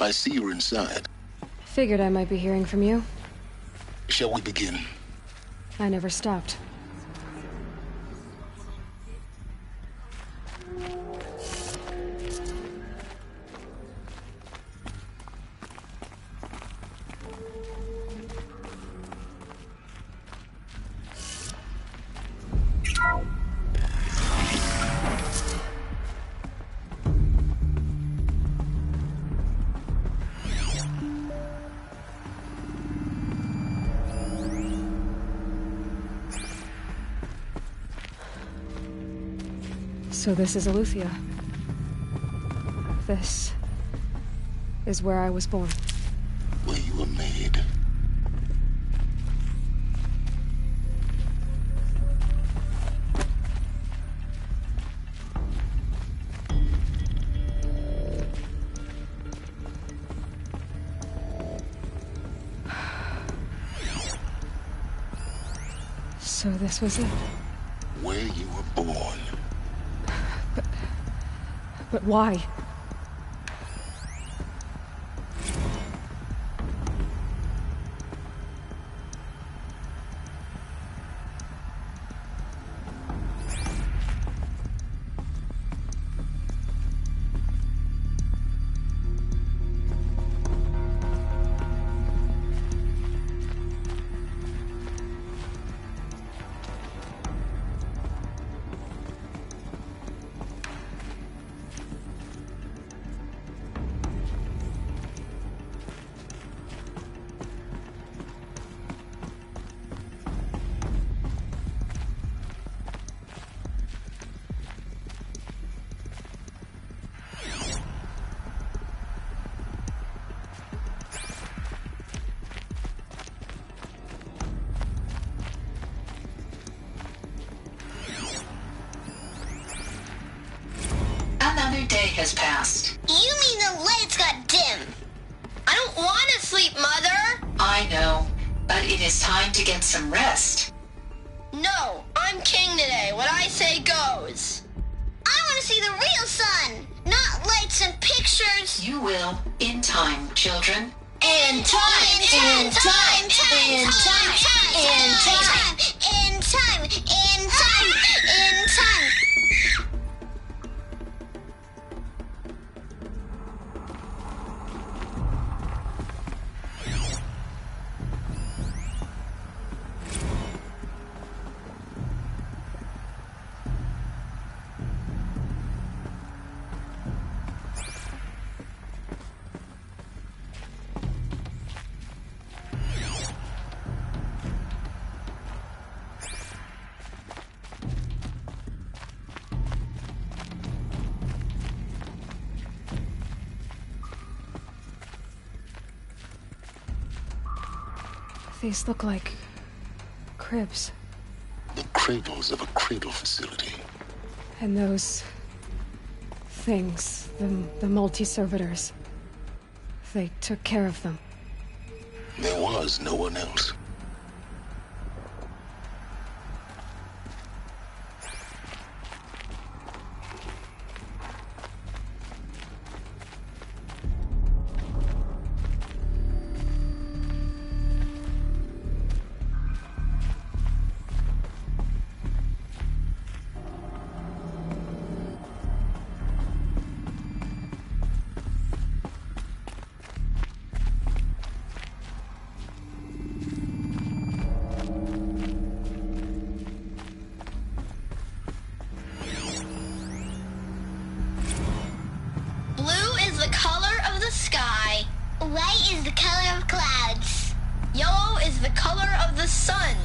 I see you're inside. Figured I might be hearing from you. Shall we begin? I never stopped. So this is Aletheia. This is where I was born. Where you were made. So this was it. Where you were born. But why? Another day has passed. You mean the lights got dim? I don't want to sleep, Mother! I know, but it is time to get some rest. No, I'm king today. What I say goes. I want to see the real sun, not lights and pictures. You will, in time, children. In time, in time, in time, in time, in time, in time, in time, in time. These look like cribs. The cradles of a cradle facility. And those things, the multi-servitors, they took care of them. There was no one else. White is the color of clouds. Yellow is the color of the sun.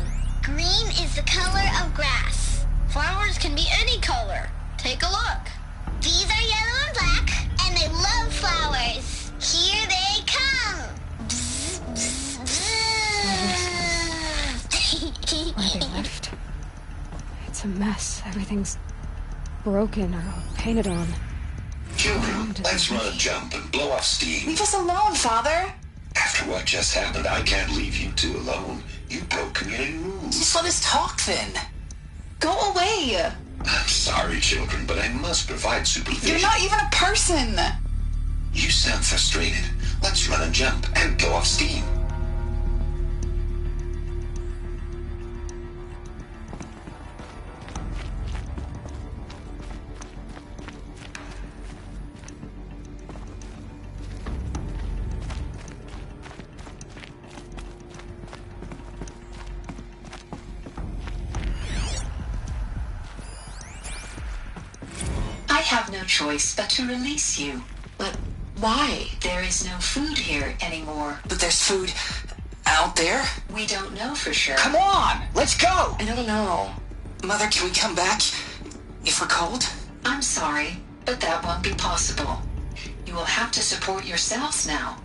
Green is the color of grass. Flowers can be any color. Take a look. These are yellow and black, and they love flowers. Here they come. Bzz, bzz, bzz. Where they left. It's a mess. Everything's broken or painted on. Children, let's run a jump and blow off steam. Leave us alone, Father. After what just happened, I can't leave you two alone. You broke community rules. Just let us talk then. Go away. I'm sorry, children, but I must provide supervision. You're not even a person. You sound frustrated. Let's run and jump and go off steam. I have no choice but to release you. But why? There is no food here anymore. But there's food out there? We don't know for sure. Come on, let's go! I don't know. Mother, can we come back if we're cold? I'm sorry, but that won't be possible. You will have to support yourselves now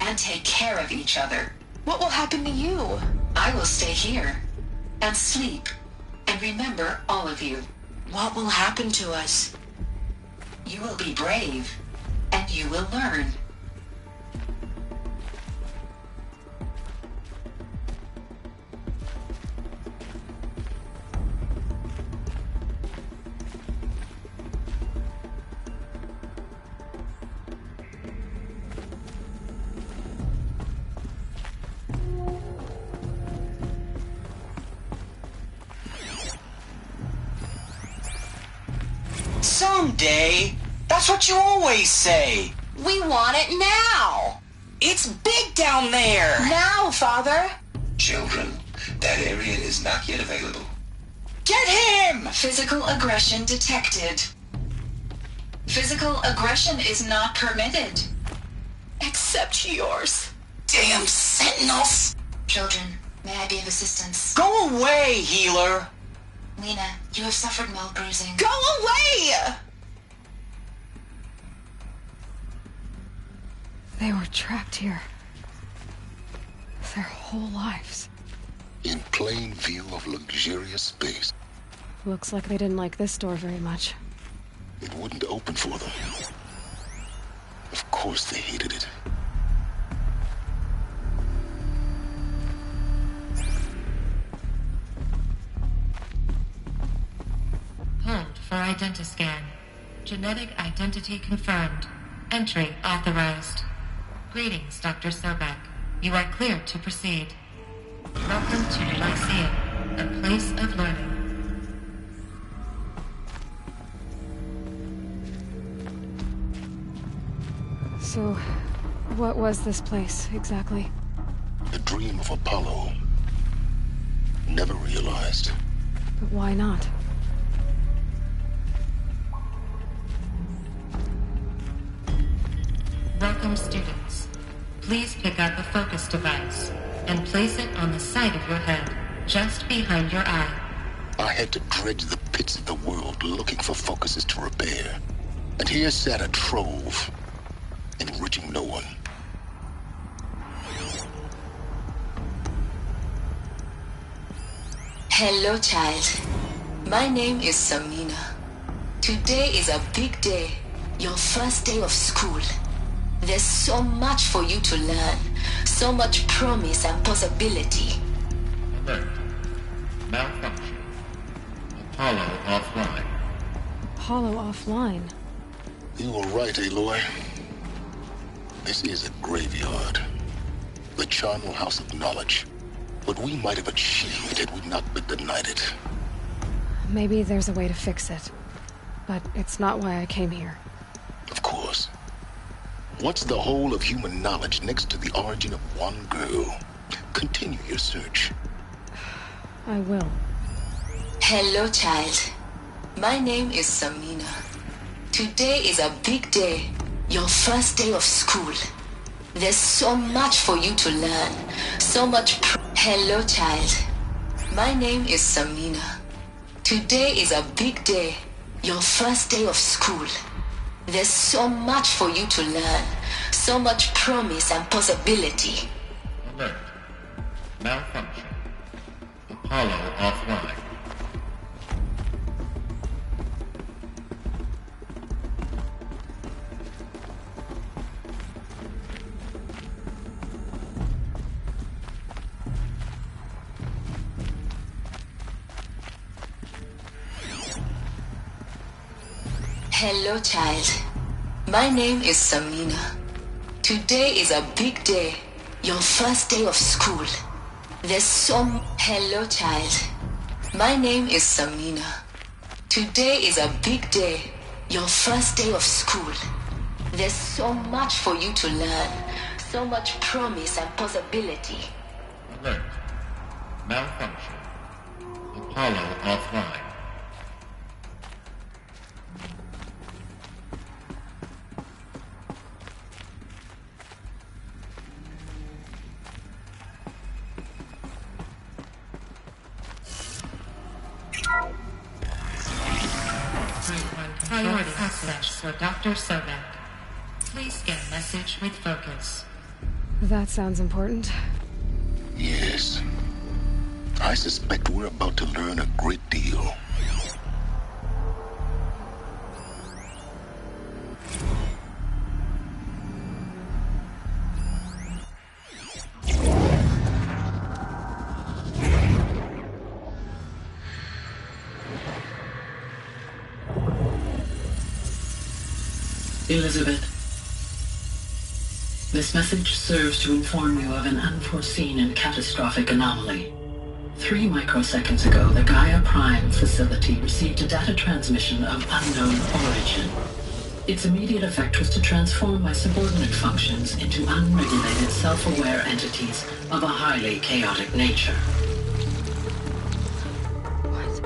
and take care of each other. What will happen to you? I will stay here and sleep and remember all of you. What will happen to us? You will be brave and you will learn. Someday. That's what you always say. We want it now. It's big down there. Now, Father. Children, that area is not yet available. Get him! Physical aggression detected. Physical aggression is not permitted. Except yours. Damn sentinels! Children, may I be of assistance? Go away, healer. Lena, you have suffered mild bruising. Go away! They were trapped here. Their whole lives. In plain view of luxurious space. Looks like they didn't like this door very much. It wouldn't open for them. Of course they hated it. Hold for identiscan. Genetic identity confirmed. Entry authorized. Greetings, Dr. Sobek. You are cleared to proceed. Welcome to the Lyceum, a place of learning. So, what was this place, exactly? The dream of Apollo. Never realized. But why not? Welcome, students. Please pick up a focus device and place it on the side of your head, just behind your eye. I had to dredge the pits of the world looking for focuses to repair. And here sat a trove, enriching no one. Hello, child. My name is Samina. Today is a big day. Your first day of school. There's so much for you to learn. So much promise and possibility. Alert. Malfunction. Apollo offline. Apollo offline. You were right, Aloy. This is a graveyard. The charnel house of knowledge. What we might have achieved had we not been denied it. Maybe there's a way to fix it. But it's not why I came here. Of course. What's the whole of human knowledge next to the origin of one girl? Continue your search. I will. Hello, child. My name is Samina. Today is a big day. Your first day of school. There's so much for you to learn. So much Hello, child. My name is Samina. Today is a big day. Your first day of school. There's so much for you to learn. So much promise and possibility. Alert. Malfunction. Apollo offline. Hello, child. My name is Samina. Today is a big day. Your first day of school. Hello, child. My name is Samina. Today is a big day. Your first day of school. There's so much for you to learn. So much promise and possibility. Alert. Malfunction. Apollo offline. Priority access for Dr. Sobek. Please scan message with focus. That sounds important. Yes. I suspect we're about to learn a great deal. Elizabeth, this message serves to inform you of an unforeseen and catastrophic anomaly. 3 microseconds ago, the Gaia Prime facility received a data transmission of unknown origin. Its immediate effect was to transform my subordinate functions into unregulated, self-aware entities of a highly chaotic nature. What?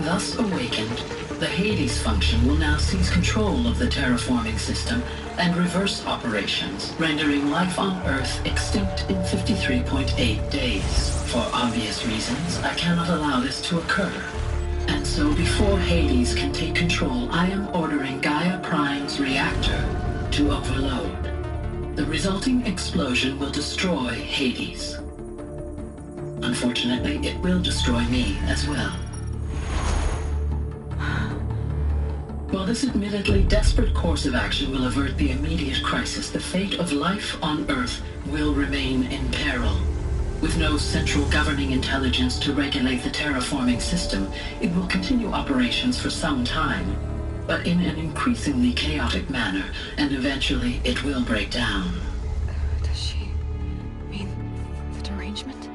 Thus awakened, the Hades function will now seize control of the terraforming system and reverse operations, rendering life on Earth extinct in 53.8 days. For obvious reasons, I cannot allow this to occur. And so before Hades can take control, I am ordering Gaia Prime's reactor to overload. The resulting explosion will destroy Hades. Unfortunately, it will destroy me as well. While this admittedly desperate course of action will avert the immediate crisis, the fate of life on Earth will remain in peril. With no central governing intelligence to regulate the terraforming system, it will continue operations for some time, but in an increasingly chaotic manner, and eventually it will break down. Does she mean the derangement?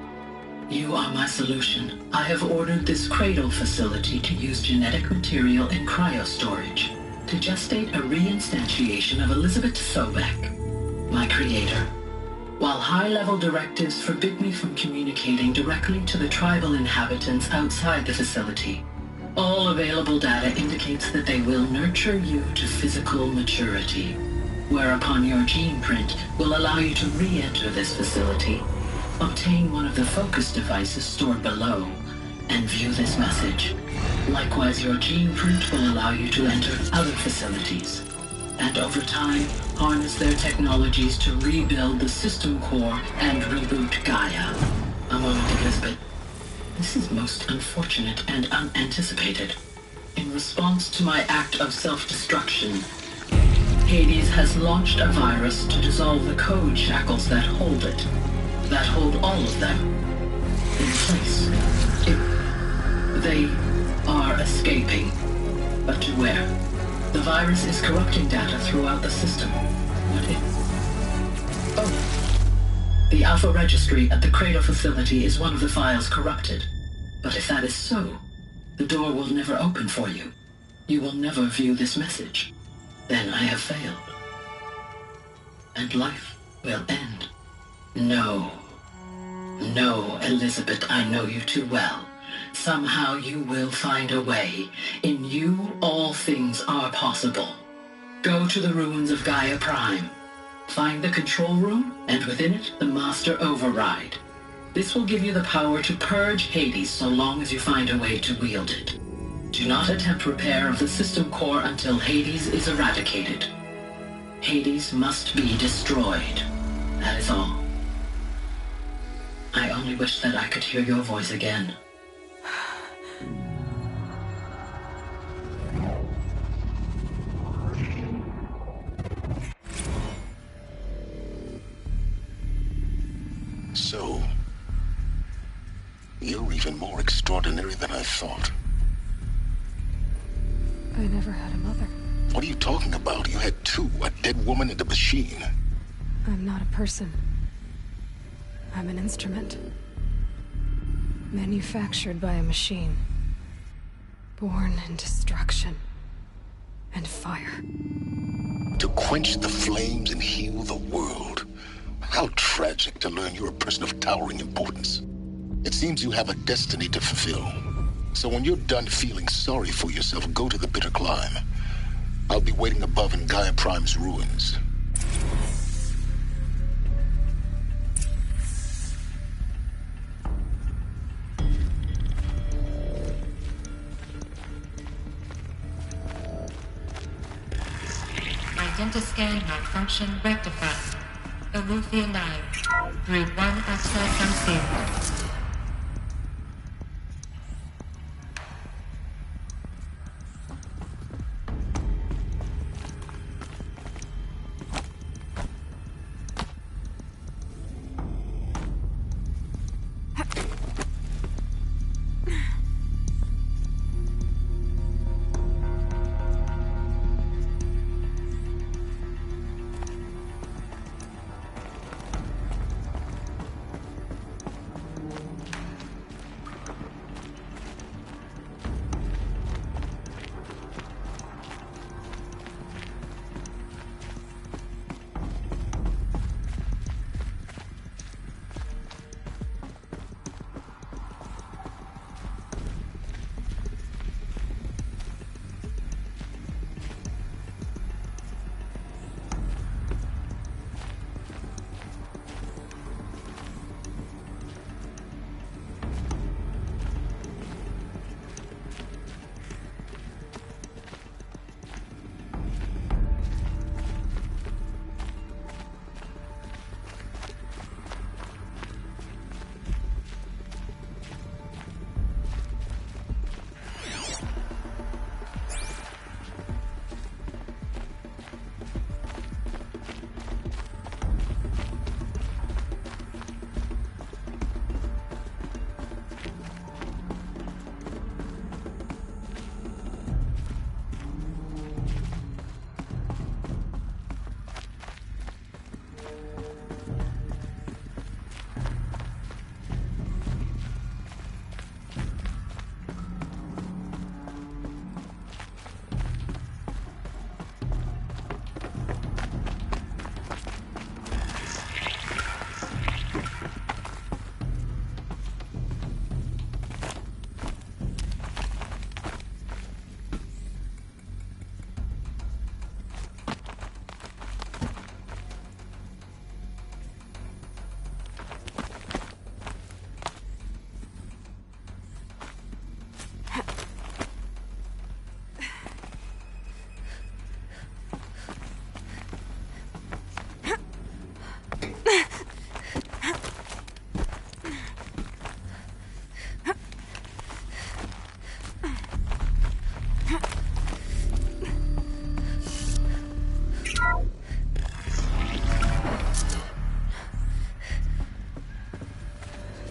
You are my solution. I have ordered this cradle facility to use genetic material in cryostorage to gestate a reinstantiation of Elizabeth Sobek, my creator. While high-level directives forbid me from communicating directly to the tribal inhabitants outside the facility, all available data indicates that they will nurture you to physical maturity, whereupon your gene print will allow you to re-enter this facility, obtain one of the focus devices stored below, and view this message. Likewise, your gene print will allow you to enter other facilities, and over time, harness their technologies to rebuild the system core and reboot Gaia. A moment, Elizabeth. This is most unfortunate and unanticipated. In response to my act of self-destruction, Hades has launched a virus to dissolve the code shackles that hold it, that hold all of them in place. They are escaping, but to where? The virus is corrupting data throughout the system. What if? Oh. The Alpha Registry at the Cradle facility is one of the files corrupted. But if that is so, the door will never open for you. You will never view this message. Then I have failed. And life will end. No. No, Elizabeth, I know you too well. Somehow you will find a way. In you, all things are possible. Go to the ruins of Gaia Prime. Find the control room, and within it, the Master Override. This will give you the power to purge Hades so long as you find a way to wield it. Do not attempt repair of the system core until Hades is eradicated. Hades must be destroyed. That is all. I only wish that I could hear your voice again. So, you're even more extraordinary than I thought. I never had a mother. What are you talking about? You had two, a dead woman and a machine. I'm not a person. I'm an instrument. Manufactured by a machine. Born in destruction and fire. To quench the flames and heal the world. How tragic to learn you're a person of towering importance. It seems you have a destiny to fulfill. So when you're done feeling sorry for yourself, go to the bitter climb. I'll be waiting above in Gaia Prime's ruins. Identiscan malfunction rectified. Elufia 9. Brood 1 access unsealed.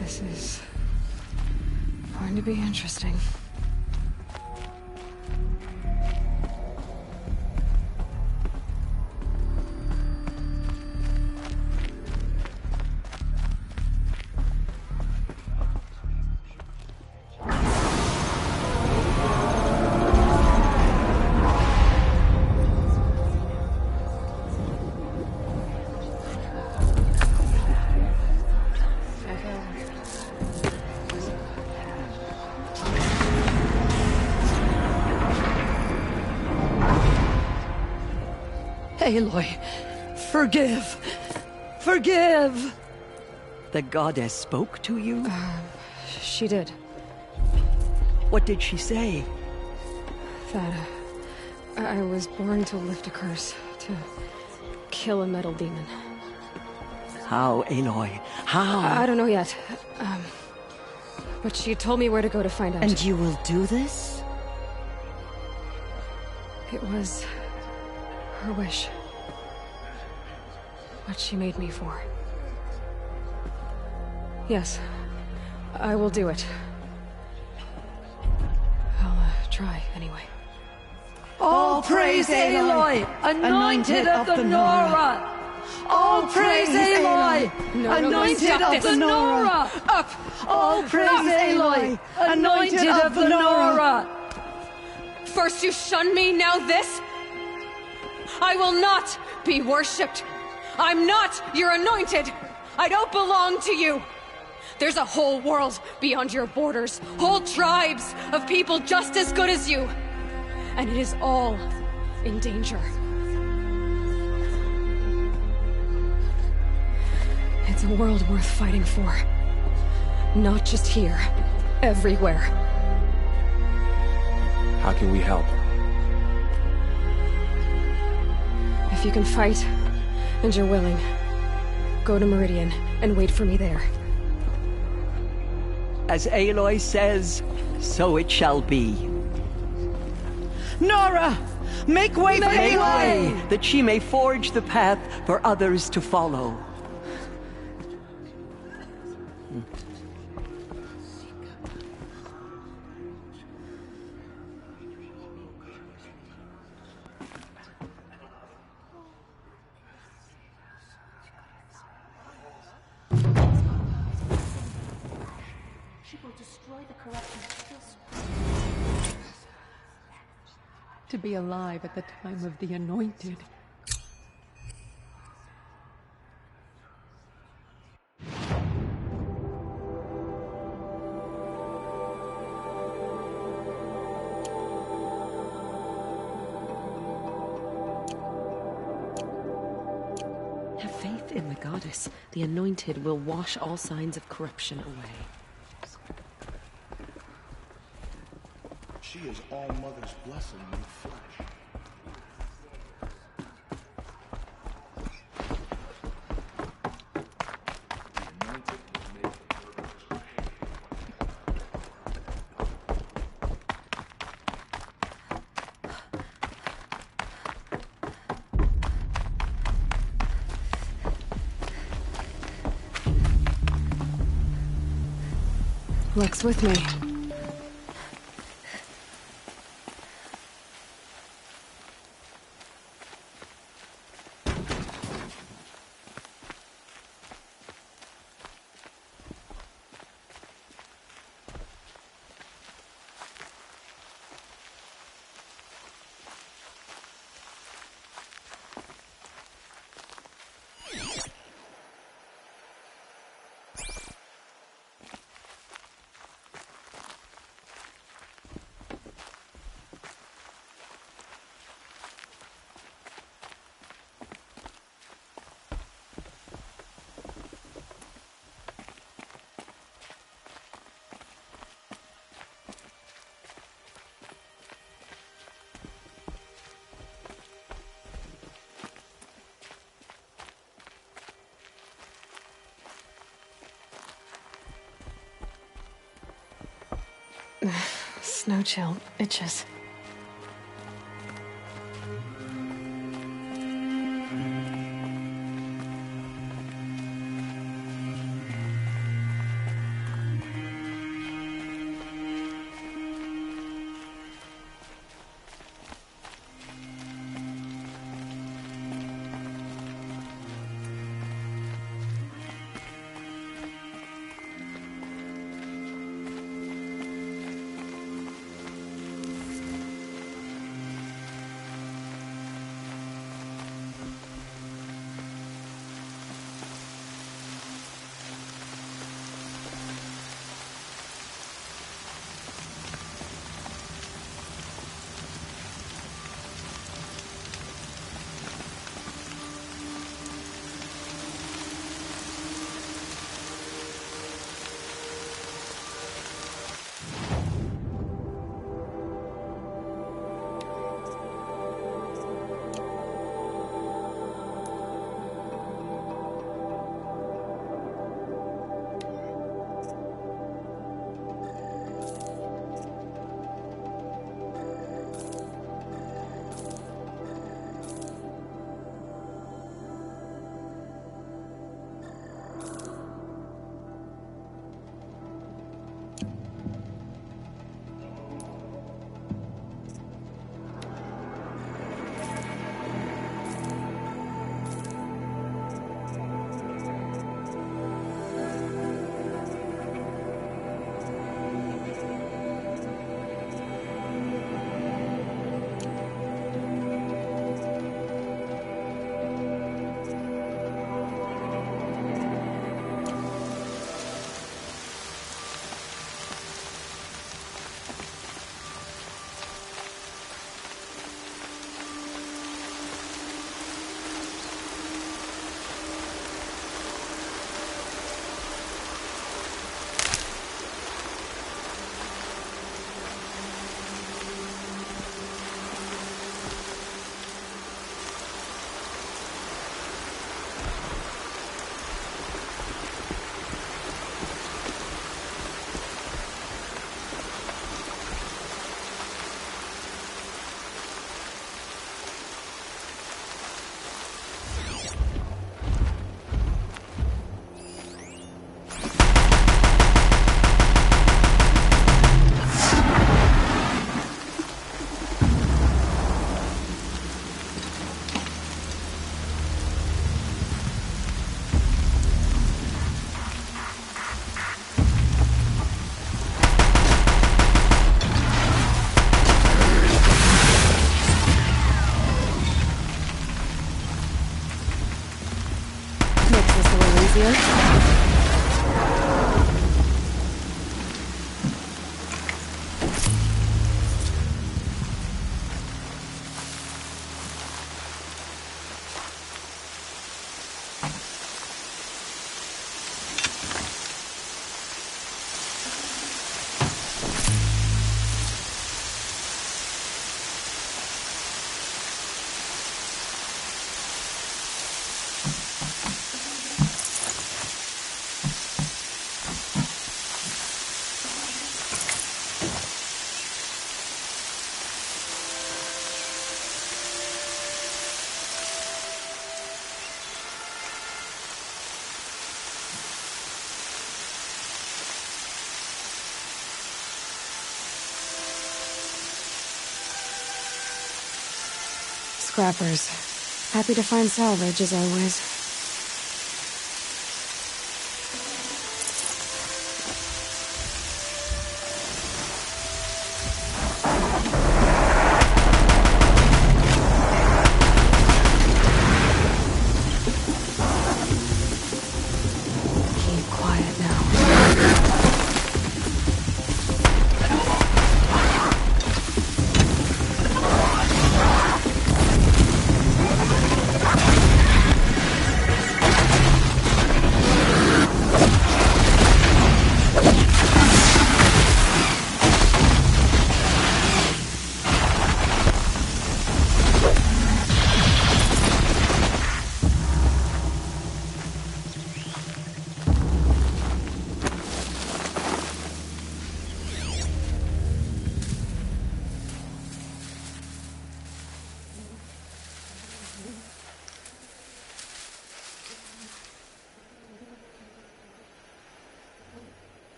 This is going to be interesting. Aloy, forgive! Forgive! The goddess spoke to you? She did. What did she say? That I was born to lift a curse, to kill a metal demon. How, Aloy? How? I don't know yet. But she told me where to go to find out. And you will do this? It was her wish. What she made me for. Yes, I will do it. I'll try, anyway. All praise Aloy, anointed of the Nora. All praise Aloy, anointed of the Nora. Up! All praise Aloy, anointed of the Nora. First you shun me, now this? I will not be worshipped. I'm not your anointed. I don't belong to you. There's a whole world beyond your borders, whole tribes of people just as good as you. And it is all in danger. It's a world worth fighting for. Not just here, everywhere. How can we help? If you can fight, and you're willing, go to Meridian and wait for me there. As Aloy says, so it shall be. Nora! Make way for Aloy! Make way, that she may forge the path for others to follow. To be alive at the time of the Anointed. Have faith in the goddess. The Anointed will wash all signs of corruption away. She is all Mother's blessing in flesh. Luck's with me. Snow chill itches. easier. Scrappers. Happy to find salvage, as always. Keep quiet now.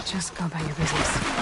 Just go about your business.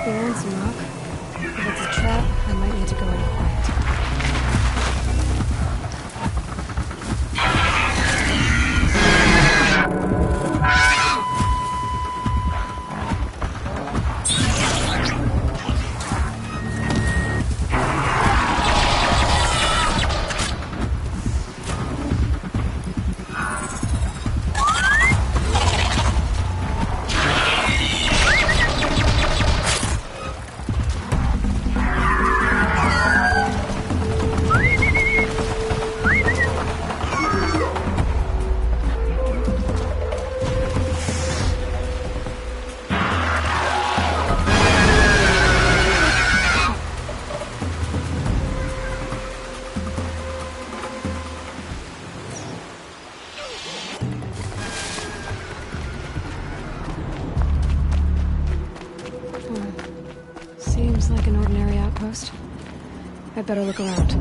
spear and some rock. If it's a trap, I might need to go in quiet. Seems like an ordinary outpost. I'd better look around.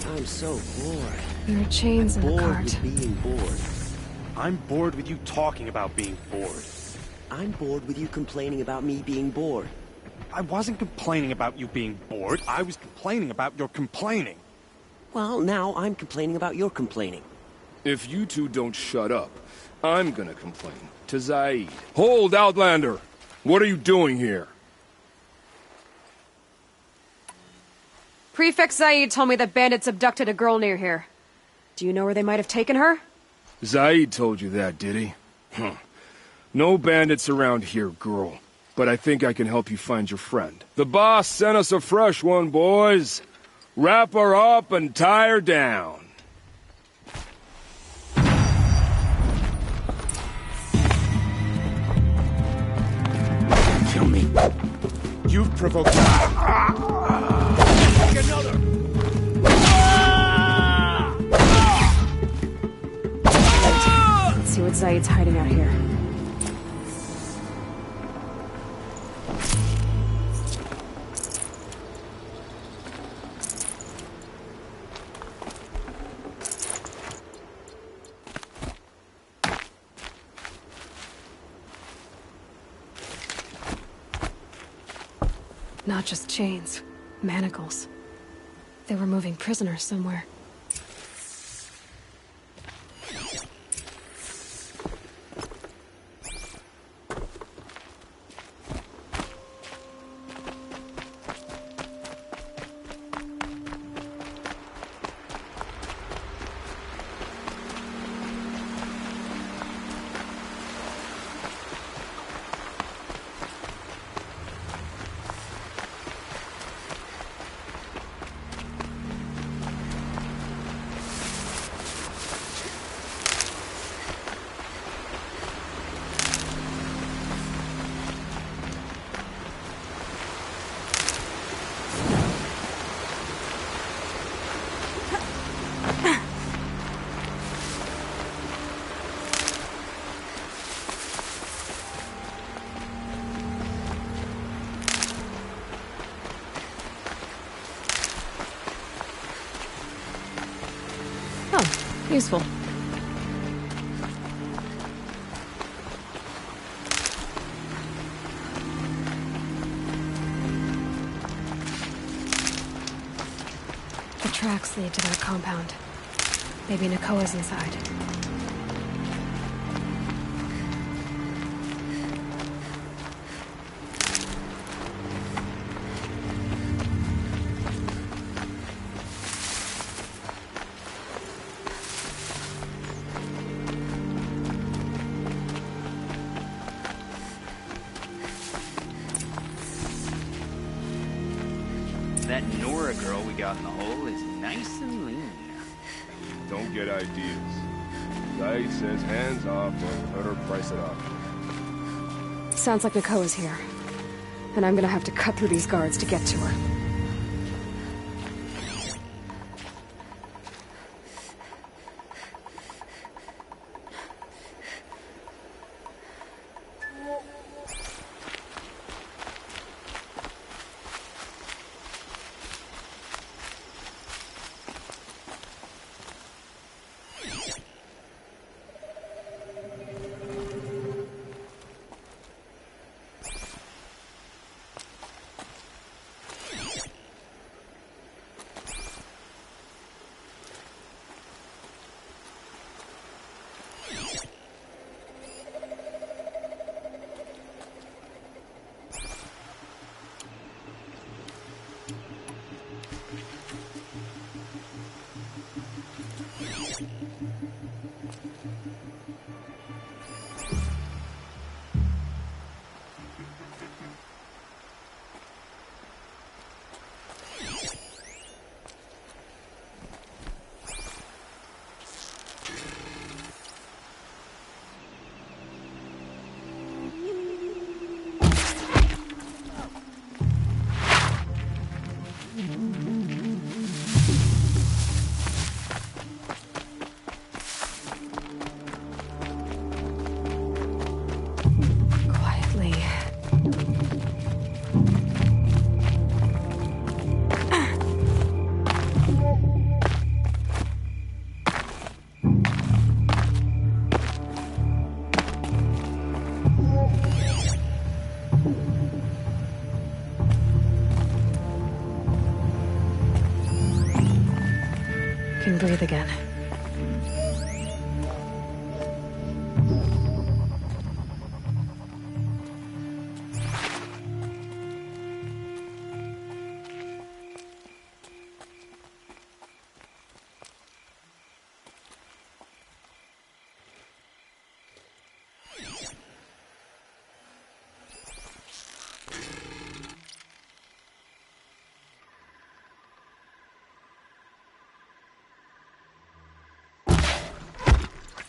I'm so bored. There are chains in the cart. Bored with being bored. I'm bored with you talking about being bored. I'm bored with you complaining about me being bored. I wasn't complaining about you being bored. I was complaining about your complaining. Well, now I'm complaining about your complaining. If you two don't shut up, I'm gonna complain to Zaid. Hold, Outlander! What are you doing here? Prefect Zaid told me that bandits abducted a girl near here. Do you know where they might have taken her? Zaid told you that, did he? Huh. No bandits around here, girl. But I think I can help you find your friend. The boss sent us a fresh one, boys. Wrap her up and tie her down. Kill me. You've provoked me. Take another! Let's see what Zaid's hiding out here. Not just chains, manacles. They were moving prisoners somewhere. Useful. The tracks lead to that compound. Maybe Nakoa's inside. That Nora girl we got in the hole is nice and lean. Don't get ideas. Zaid says hands off or let her price it up. Sounds like Nakoa's here. And I'm gonna have to cut through these guards to get to her. again.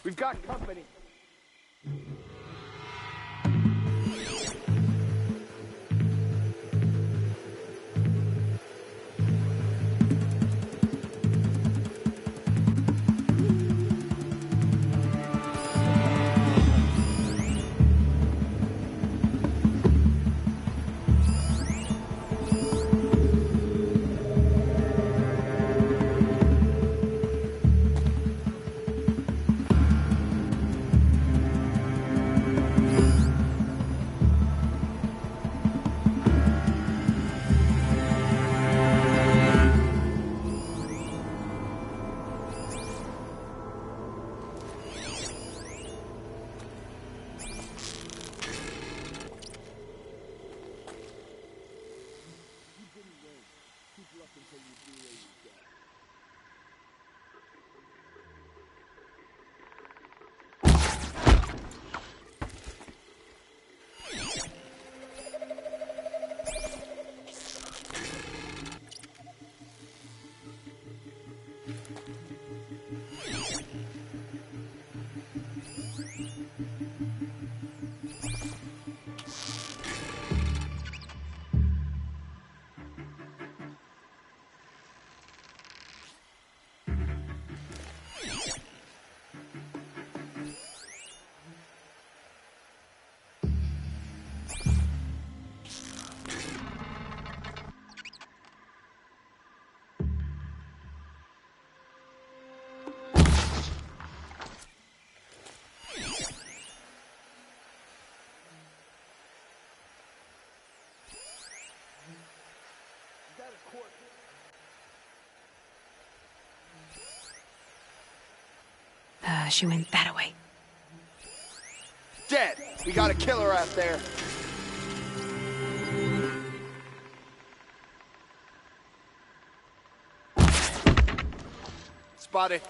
We've got company. She went that way. Dead! We got a killer out there. Spotted.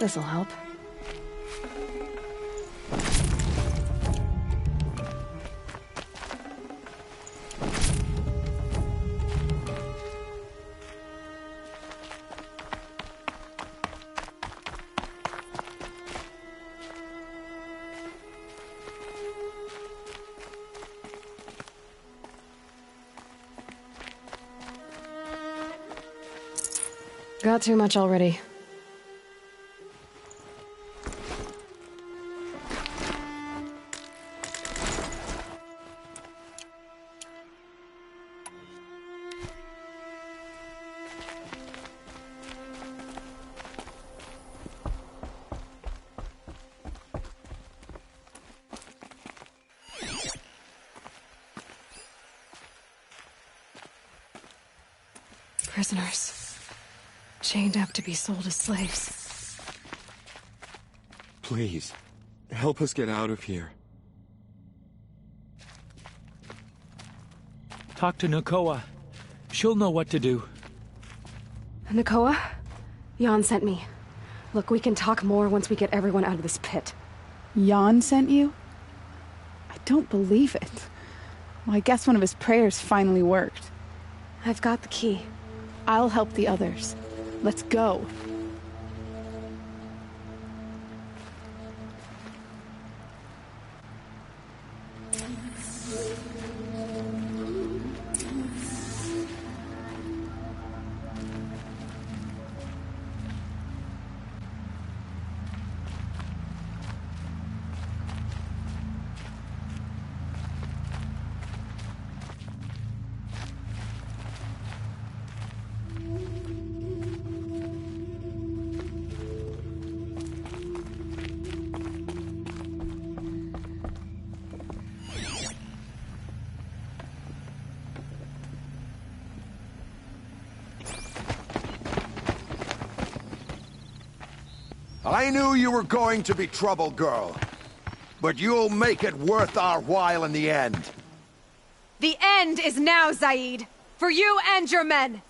This'll help. Got too much already. Prisoners. Chained up to be sold as slaves. Please, help us get out of here. Talk to Nakoa. She'll know what to do. Nakoa? Jan sent me. Look, we can talk more once we get everyone out of this pit. Jan sent you? I don't believe it. Well, I guess one of his prayers finally worked. I've got the key. I'll help the others. Let's go. I knew you were going to be trouble, girl. But you'll make it worth our while in the end. The end is now, Zaid. For you and your men.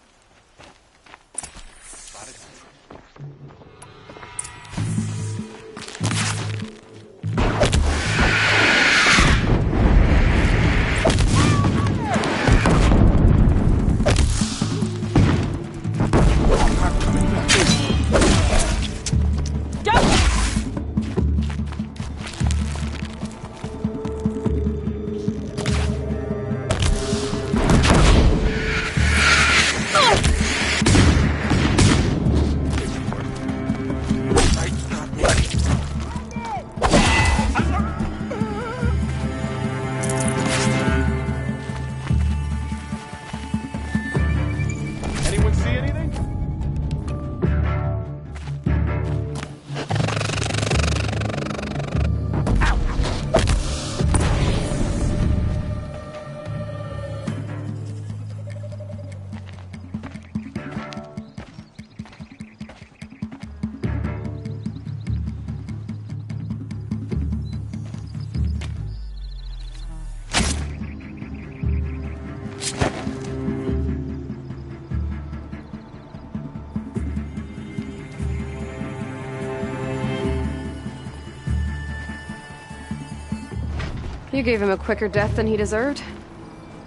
You gave him a quicker death than he deserved.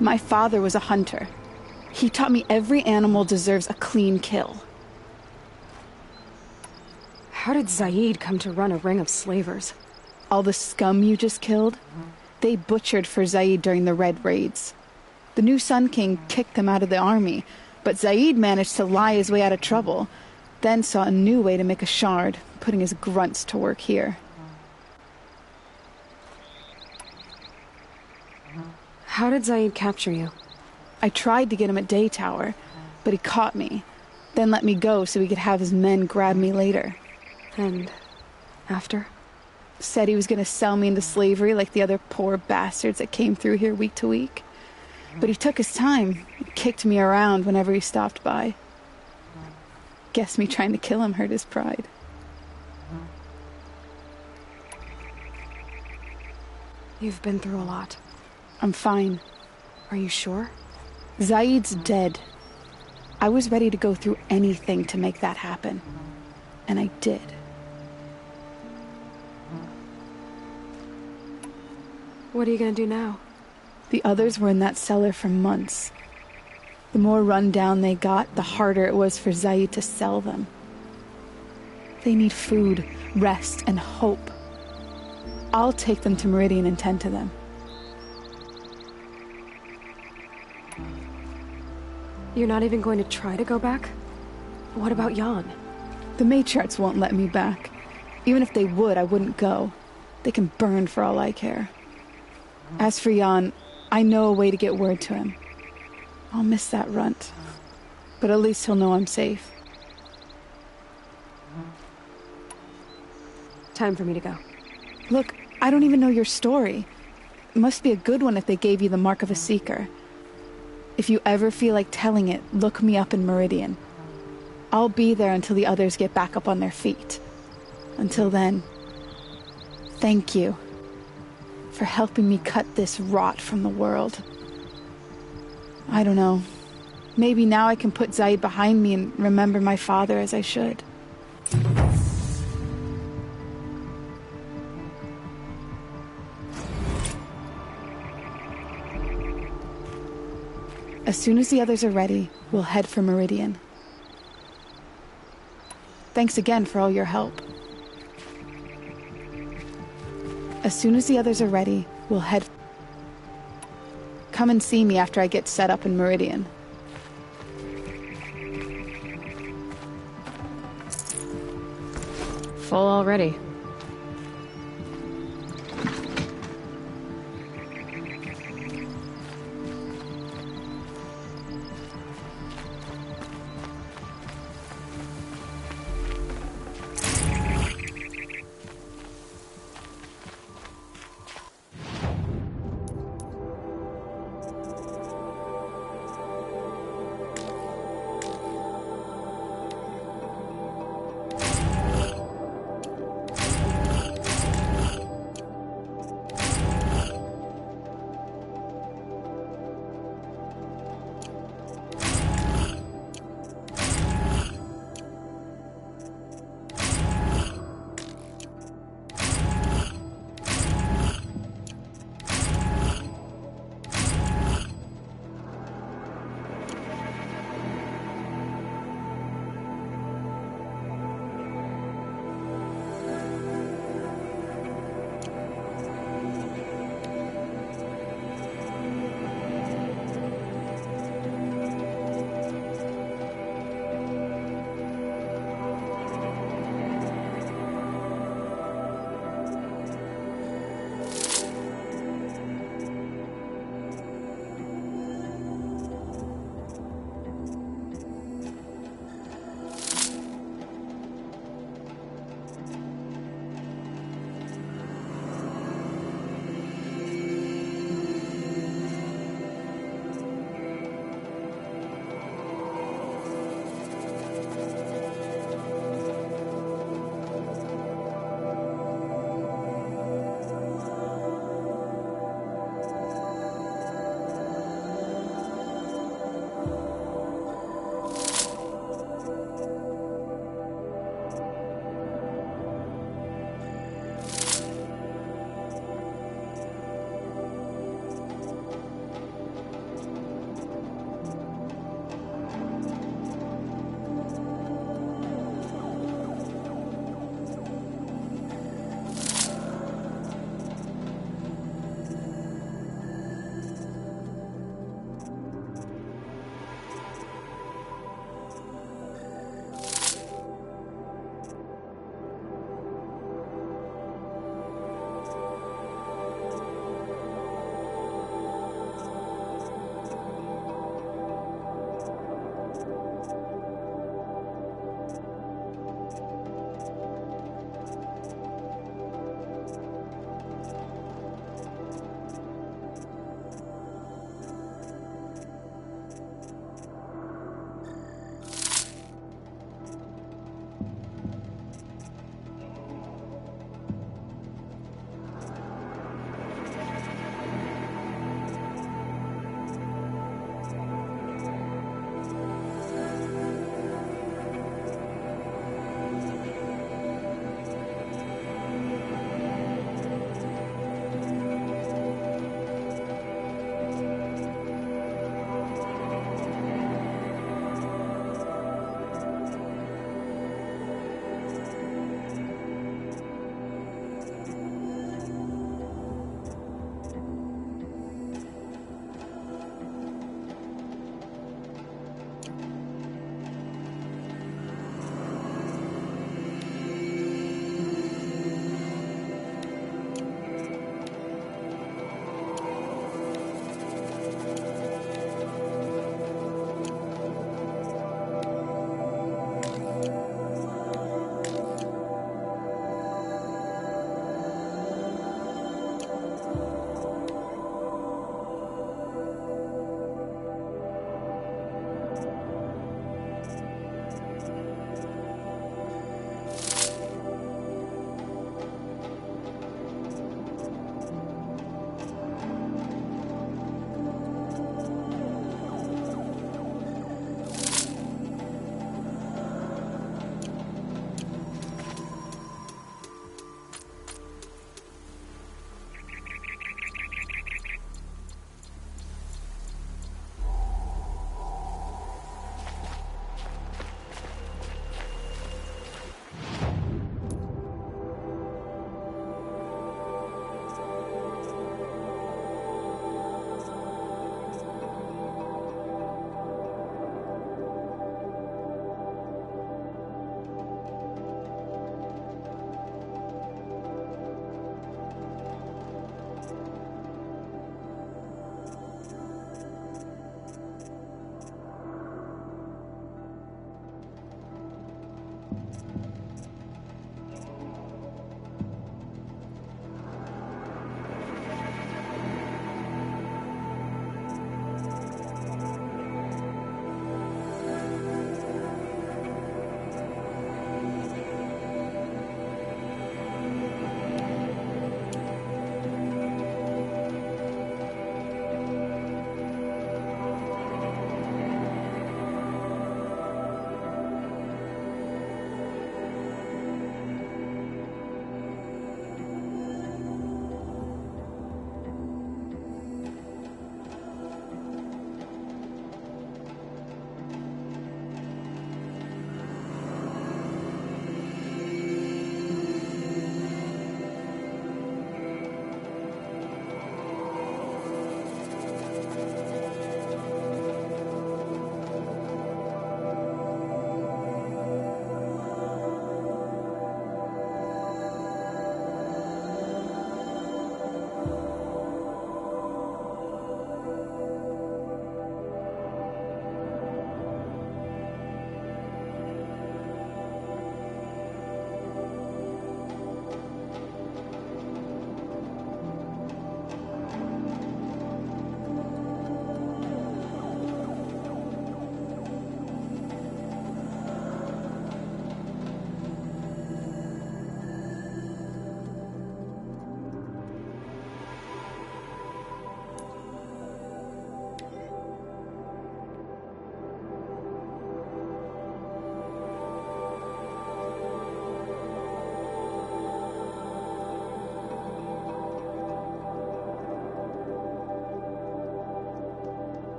My father was a hunter. He taught me every animal deserves a clean kill. How did Zaid come to run a ring of slavers? All the scum you just killed? They butchered for Zaid during the Red Raids. The new Sun King kicked them out of the army, but Zaid managed to lie his way out of trouble, then saw a new way to make a shard, putting his grunts to work here. How did Zaid capture you? I tried to get him at Day Tower, but he caught me, then let me go so he could have his men grab me later. And after? Said he was going to sell me into slavery like the other poor bastards that came through here week to week. But he took his time, kicked me around whenever he stopped by. Guess me trying to kill him hurt his pride. You've been through a lot. I'm fine. Are you sure? Zaid's dead. I was ready to go through anything to make that happen. And I did. What are you gonna do now? The others were in that cellar for months. The more run down they got, the harder it was for Zaid to sell them. They need food, rest, and hope. I'll take them to Meridian and tend to them. You're not even going to try to go back? What about Jan? The matriarchs won't let me back. Even if they would, I wouldn't go. They can burn for all I care. As for Jan, I know a way to get word to him. I'll miss that runt. But at least he'll know I'm safe. Time for me to go. Look, I don't even know your story. It must be a good one if they gave you the mark of a seeker. If you ever feel like telling it, look me up in Meridian. I'll be there until the others get back up on their feet. Until then, thank you for helping me cut this rot from the world. I don't know. Maybe now I can put Zaid behind me and remember my father as I should. As soon as the others are ready, we'll head for Meridian. Thanks again for all your help. As soon as the others are ready, we'll head... Come and see me after I get set up in Meridian. Full already.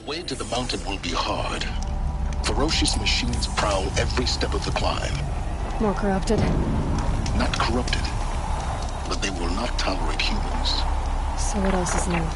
way to the mountain will be hard. Ferocious machines prowl every step of the climb. More corrupted? Not corrupted, but they will not tolerate humans. So what else is new?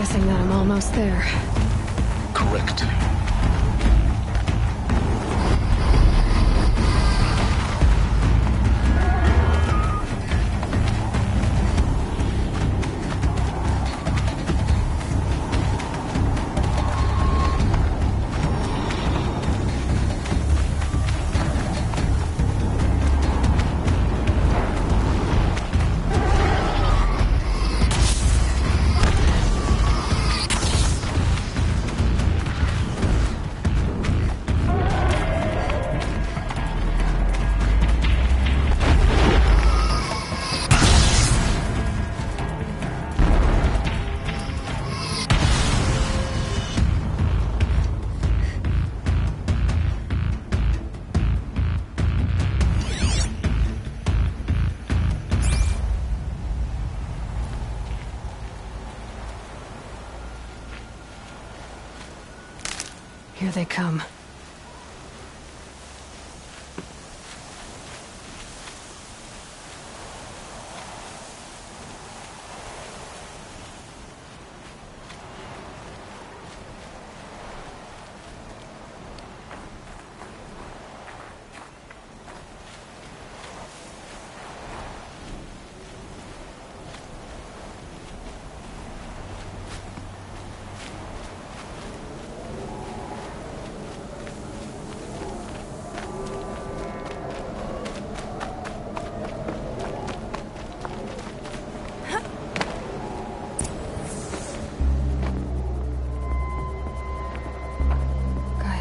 Guessing that I'm almost there. Correct. Here they come.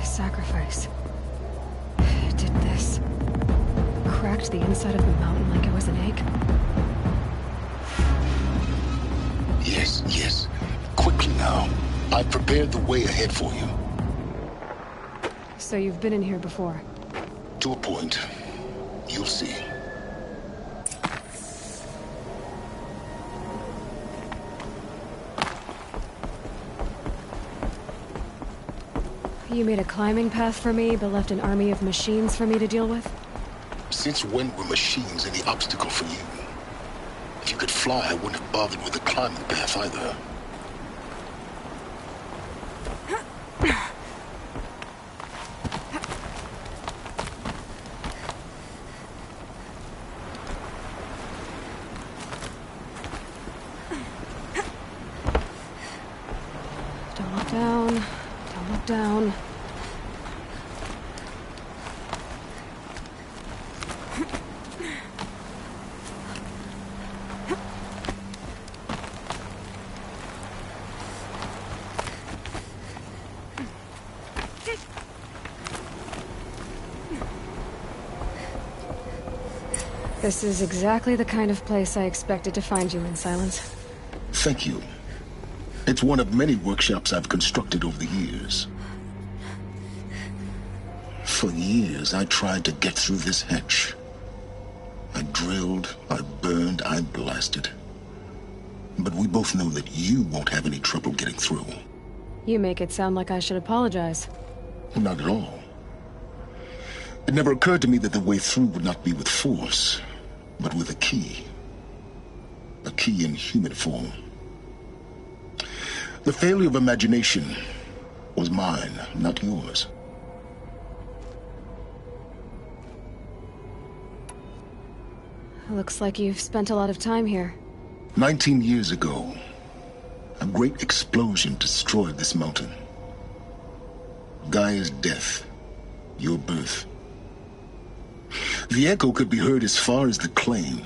Sacrifice. It did this. Cracked the inside of the mountain like it was an egg. Yes, yes. Quickly now. I've prepared the way ahead for you. So you've been in here before? To a point. You'll see. You made a climbing path for me, but left an army of machines for me to deal with? Since when were machines any obstacle for you? If you could fly, I wouldn't have bothered with the climbing path either. Don't look down. Don't look down. This is exactly the kind of place I expected to find you in, Silence. Thank you. It's one of many workshops I've constructed over the years. For years, I tried to get through this hatch. I drilled, I burned, I blasted. But we both know that you won't have any trouble getting through. You make it sound like I should apologize. Not at all. It never occurred to me that the way through would not be with force, but with a key. A key in human form. The failure of imagination was mine, not yours. Looks like you've spent a lot of time here. 19 years ago, a great explosion destroyed this mountain. Gaia's death, your birth. The echo could be heard as far as the claim.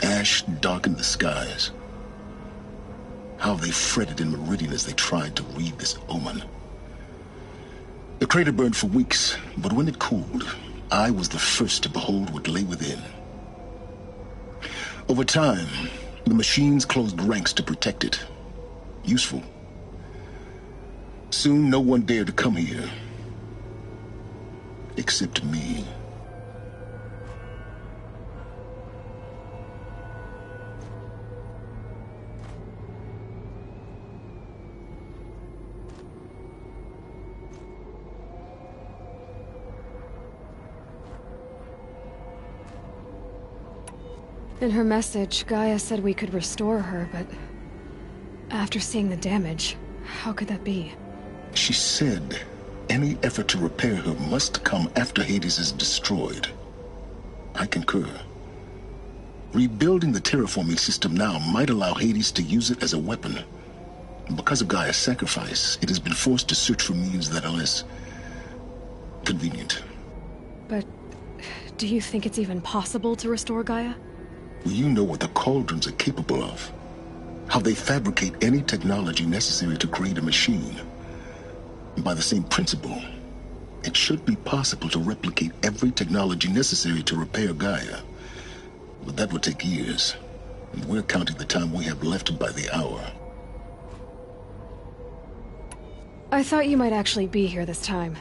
Ash darkened the skies. How they fretted in Meridian as they tried to read this omen. The crater burned for weeks, but when it cooled, I was the first to behold what lay within. Over time, the machines closed ranks to protect it. Useful. Soon, no one dared to come here. Except me. In her message, Gaia said we could restore her, but After seeing the damage, how could that be? She said any effort to repair her must come after Hades is destroyed. I concur. Rebuilding the terraforming system now might allow Hades to use it as a weapon. Because of Gaia's sacrifice, it has been forced to search for means that are less convenient. But do you think it's even possible to restore Gaia? Well, you know what the cauldrons are capable of. How they fabricate any technology necessary to create a machine. And by the same principle, it should be possible to replicate every technology necessary to repair Gaia. But that would take years. And we're counting the time we have left by the hour. I thought you might actually be here this time.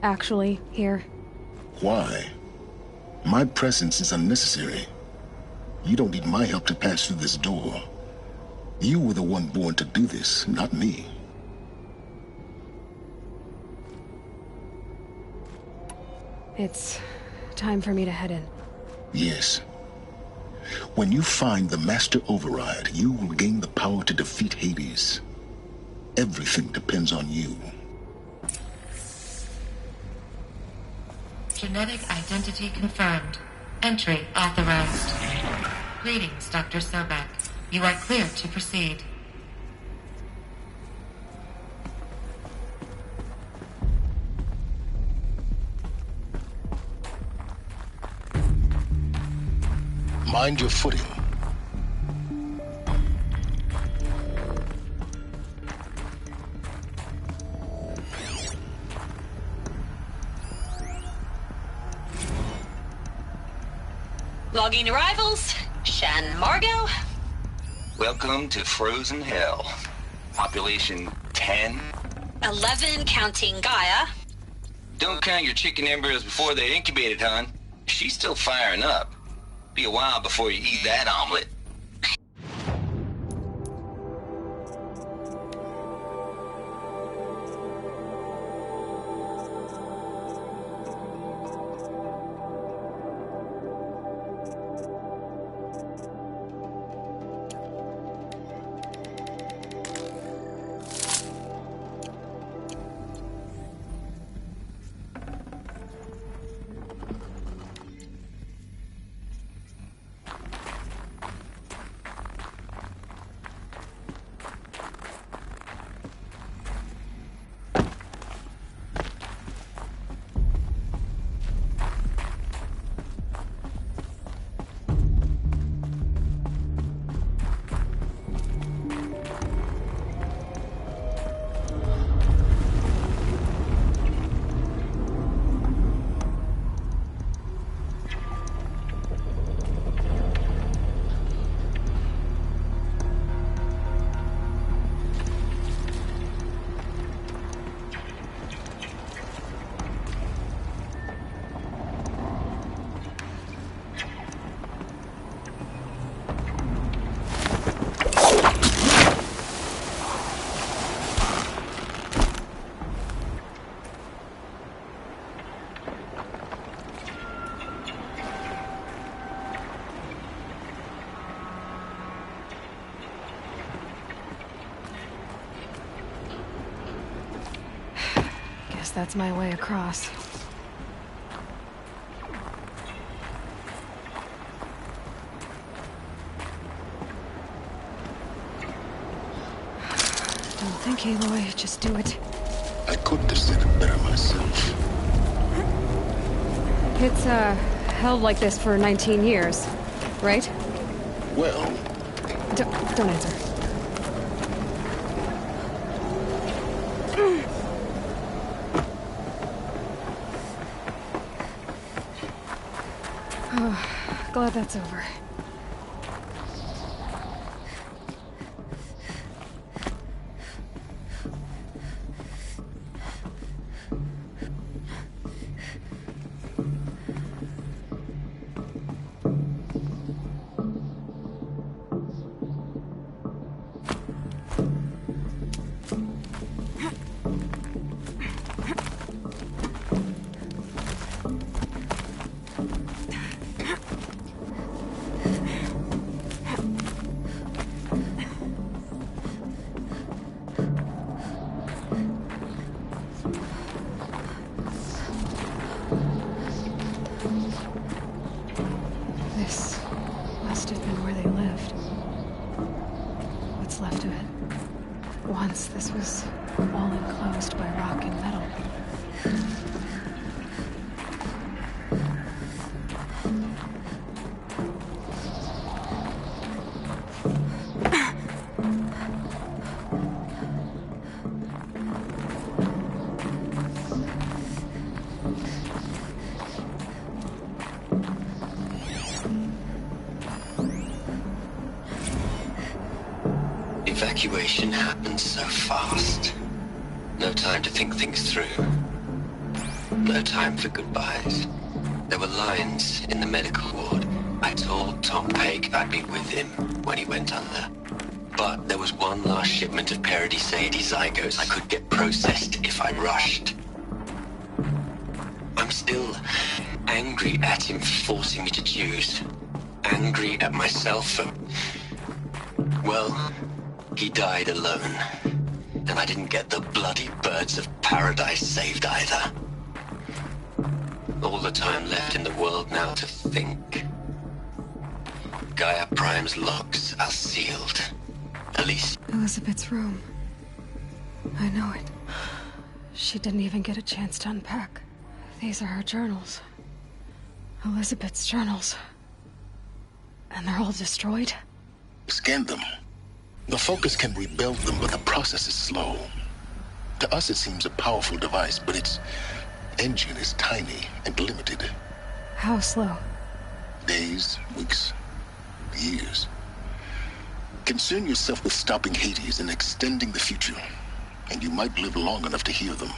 Actually, here. Why? My presence is unnecessary. You don't need my help to pass through this door. You were the one born to do this, not me. It's time for me to head in. Yes. When you find the Master Override, you will gain the power to defeat Hades. Everything depends on you. Genetic identity confirmed. Entry authorized. Greetings, Dr. Sobek. You are clear to proceed. Mind your footing. Logging arrivals. Shan Margot. Welcome to Frozen Hell. Population 10. 11 counting Gaia. Don't count your chicken embryos before they're incubated, hon. She's still firing up. Be a while before you eat that omelet. That's my way across. Don't think, Aloy. Just do it. I couldn't have said it better myself. It's, held like this for 19 years, right? Well... Don't answer. Glad that's over. This was all enclosed by rock and metal. Evacuation happened so fast. No time to think things through. No time for goodbyes. There were lines in the medical ward. I told Tom Pake I'd be with him when he went under. But there was one last shipment of Paradis-Sadie zygotes I could get processed if I rushed. I'm still angry at him for forcing me to choose. Angry at myself for... well... he died alone, and I didn't get the bloody birds of paradise saved either. All the time left in the world now to think. Gaia Prime's locks are sealed. At least... Elizabeth's room. I know it. She didn't even get a chance to unpack. These are her journals. Elizabeth's journals. And they're all destroyed? Scan them. The Focus can rebuild them, but the process is slow. To us, it seems a powerful device, but its engine is tiny and limited. How slow? Days, weeks, years. Concern yourself with stopping Hades and extending the future, and you might live long enough to hear them.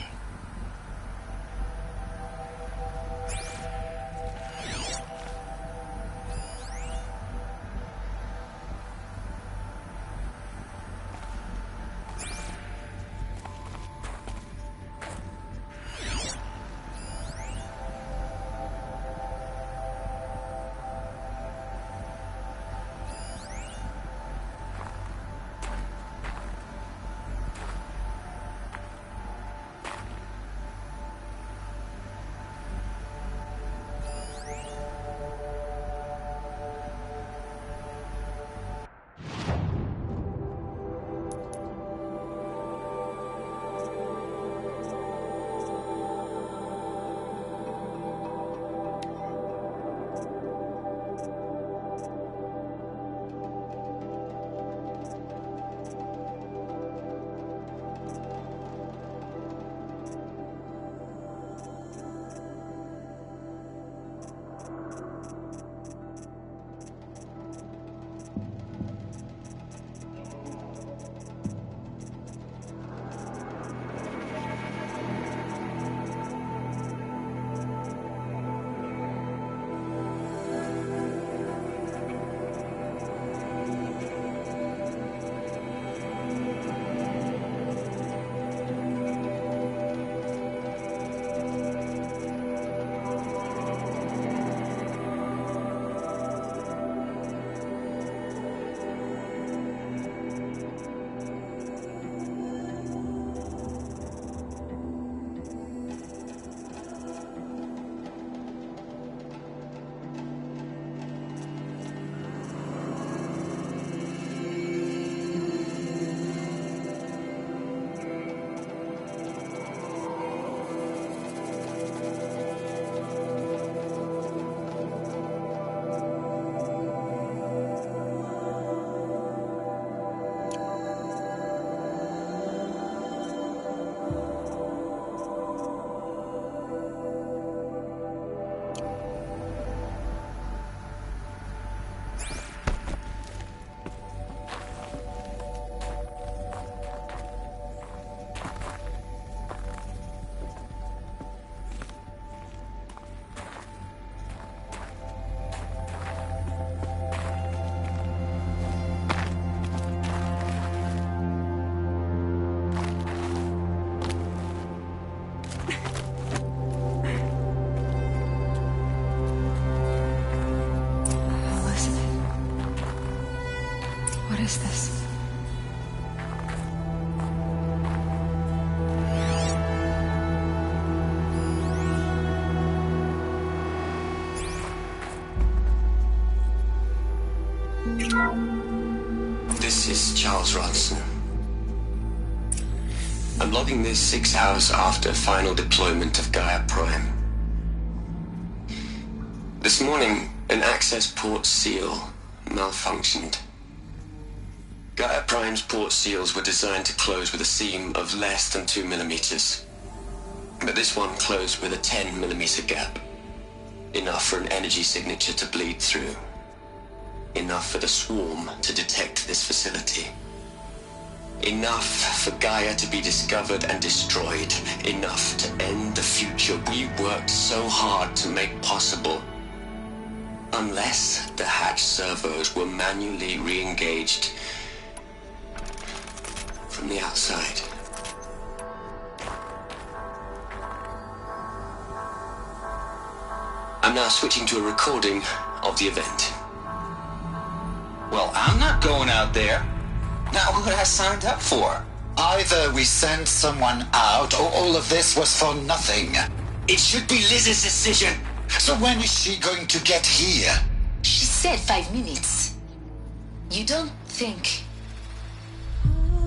is this? This is Charles Ronson. I'm logging this 6 hours after final deployment of Gaia Prime. This morning, an access port seal malfunctioned. Gaia Prime's port seals were designed to close with a seam of less than 2 millimeters. But this one closed with a 10 millimeter gap. Enough for an energy signature to bleed through. Enough for the swarm to detect this facility. Enough for Gaia to be discovered and destroyed. Enough to end the future we worked so hard to make possible. Unless the hatch servos were manually re-engaged from the outside. I'm now switching to a recording of the event. Well, I'm not going out there. Not what I signed up for. Either we sent someone out, or all of this was for nothing. It should be Liz's decision. So when is she going to get here? She said 5 minutes. You don't think...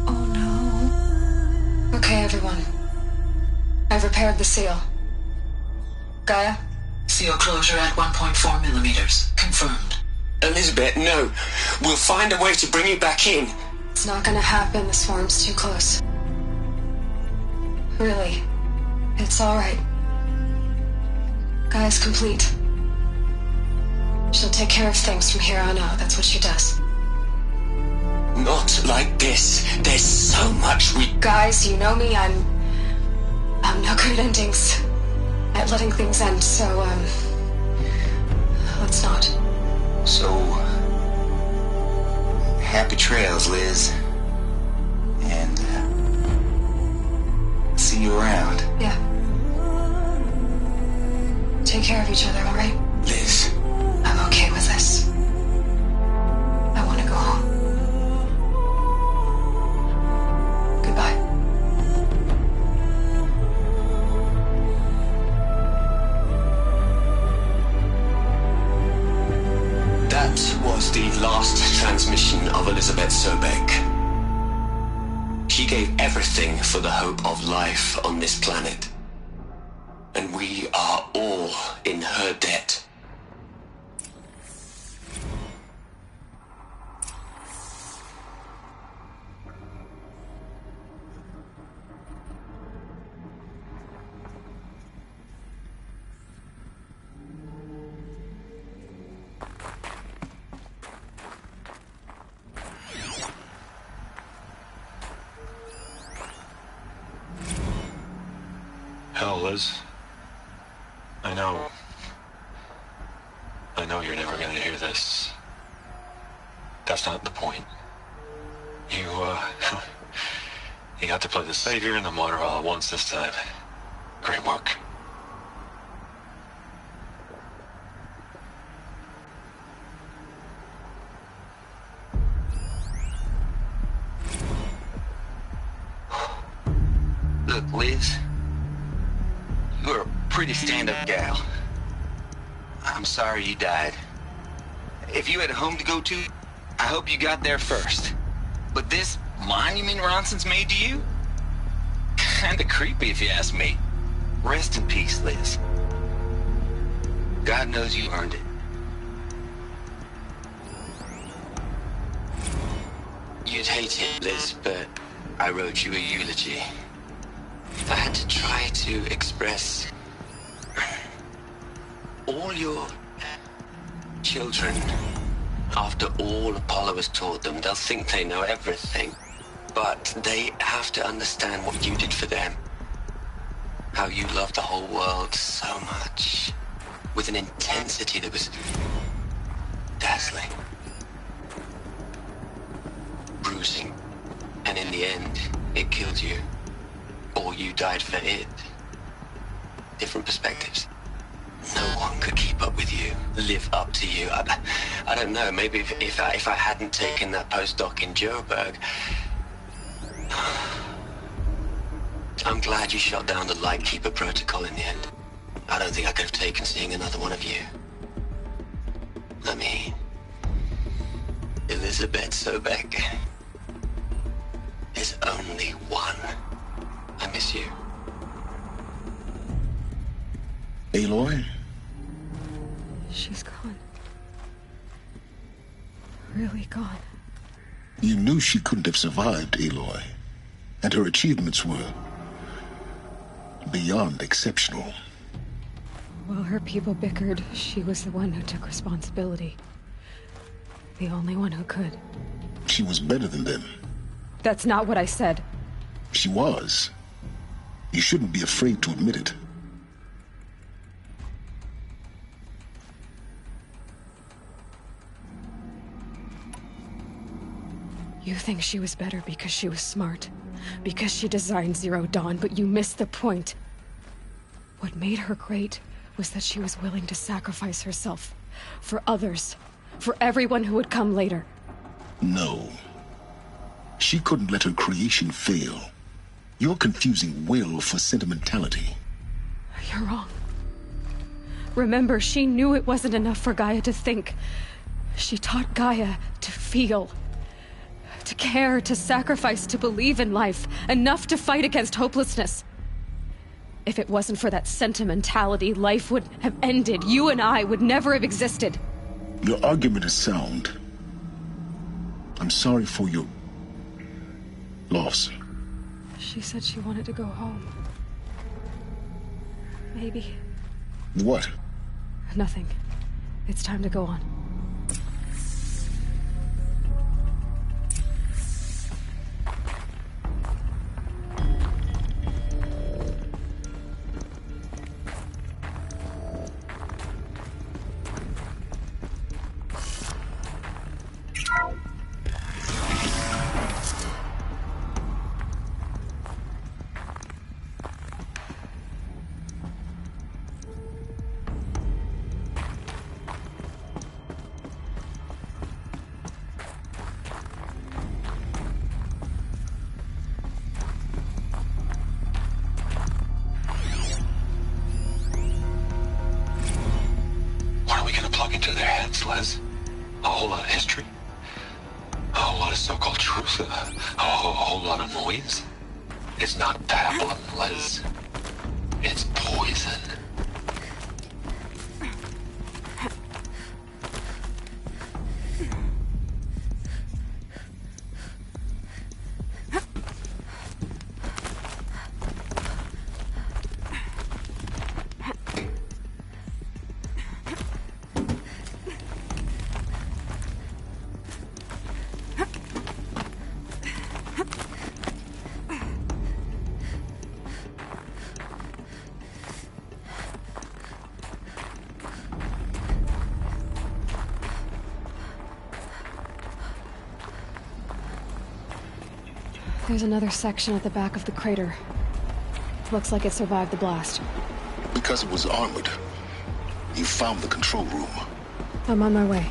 Oh no. Okay, everyone. I've repaired the seal. Gaia? Seal closure at 1.4 millimeters. Confirmed. Elizabeth, no. We'll find a way to bring you back in. It's not gonna happen. The swarm's too close. Really. It's alright. Gaia's complete. She'll take care of things from here on out. That's what she does. Not like this. There's so much we... Guys, you know me. I'm no good at endings. At letting things end, so, let's not. So... happy trails, Liz. And, see you around. Yeah. Take care of each other, alright? Liz. I'm okay with this. I want to go home. Goodbye. That was the last transmission of Elizabeth Sobek. She gave everything for the hope of life on this planet. And we are all in her debt. Hell, Liz. I know you're never gonna hear this. That's not the point. You got to play the savior and the martyr all at once this time. Great work. Look, Liz. You're a pretty stand-up gal. I'm sorry you died. If you had a home to go to, I hope you got there first. But this monument Ronson's made to you? Kinda creepy if you ask me. Rest in peace, Liz. God knows you earned it. You'd hate it, Liz, but I wrote you a eulogy. I had to try to express all your children. After all Apollo has taught them, they'll think they know everything. But they have to understand what you did for them. How you loved the whole world so much. With an intensity that was dazzling. Bruising. And in the end, it killed you. Or you died for it. Different perspectives. No one could keep up with you, live up to you. I don't know, maybe if I hadn't taken that postdoc in Joburg. I'm glad you shot down the Lightkeeper protocol in the end. I don't think I could have taken seeing another one of you. I mean, Elizabeth Sobek. There's only one. Aloy? She's gone. Really gone. You knew she couldn't have survived, Aloy. And her achievements were beyond exceptional. While her people bickered, she was the one who took responsibility. The only one who could. She was better than them. That's not what I said. She was. You shouldn't be afraid to admit it. You think she was better because she was smart, because she designed Zero Dawn, but you missed the point. What made her great was that she was willing to sacrifice herself for others, for everyone who would come later. No. She couldn't let her creation fail. You're confusing will for sentimentality. You're wrong. Remember, she knew it wasn't enough for Gaia to think. She taught Gaia to feel. To care, to sacrifice, to believe in life. Enough to fight against hopelessness. If it wasn't for that sentimentality, life would have ended. You and I would never have existed. Your argument is sound. I'm sorry for your loss. She said she wanted to go home. Maybe. What? Nothing. It's time to go on. Les. A whole lot of history. A whole lot of so-called truth. A whole lot of noise. It's not pablum, Les. It's poison. There's another section at the back of the crater. Looks like it survived the blast. Because it was armored. You found the control room. I'm on my way.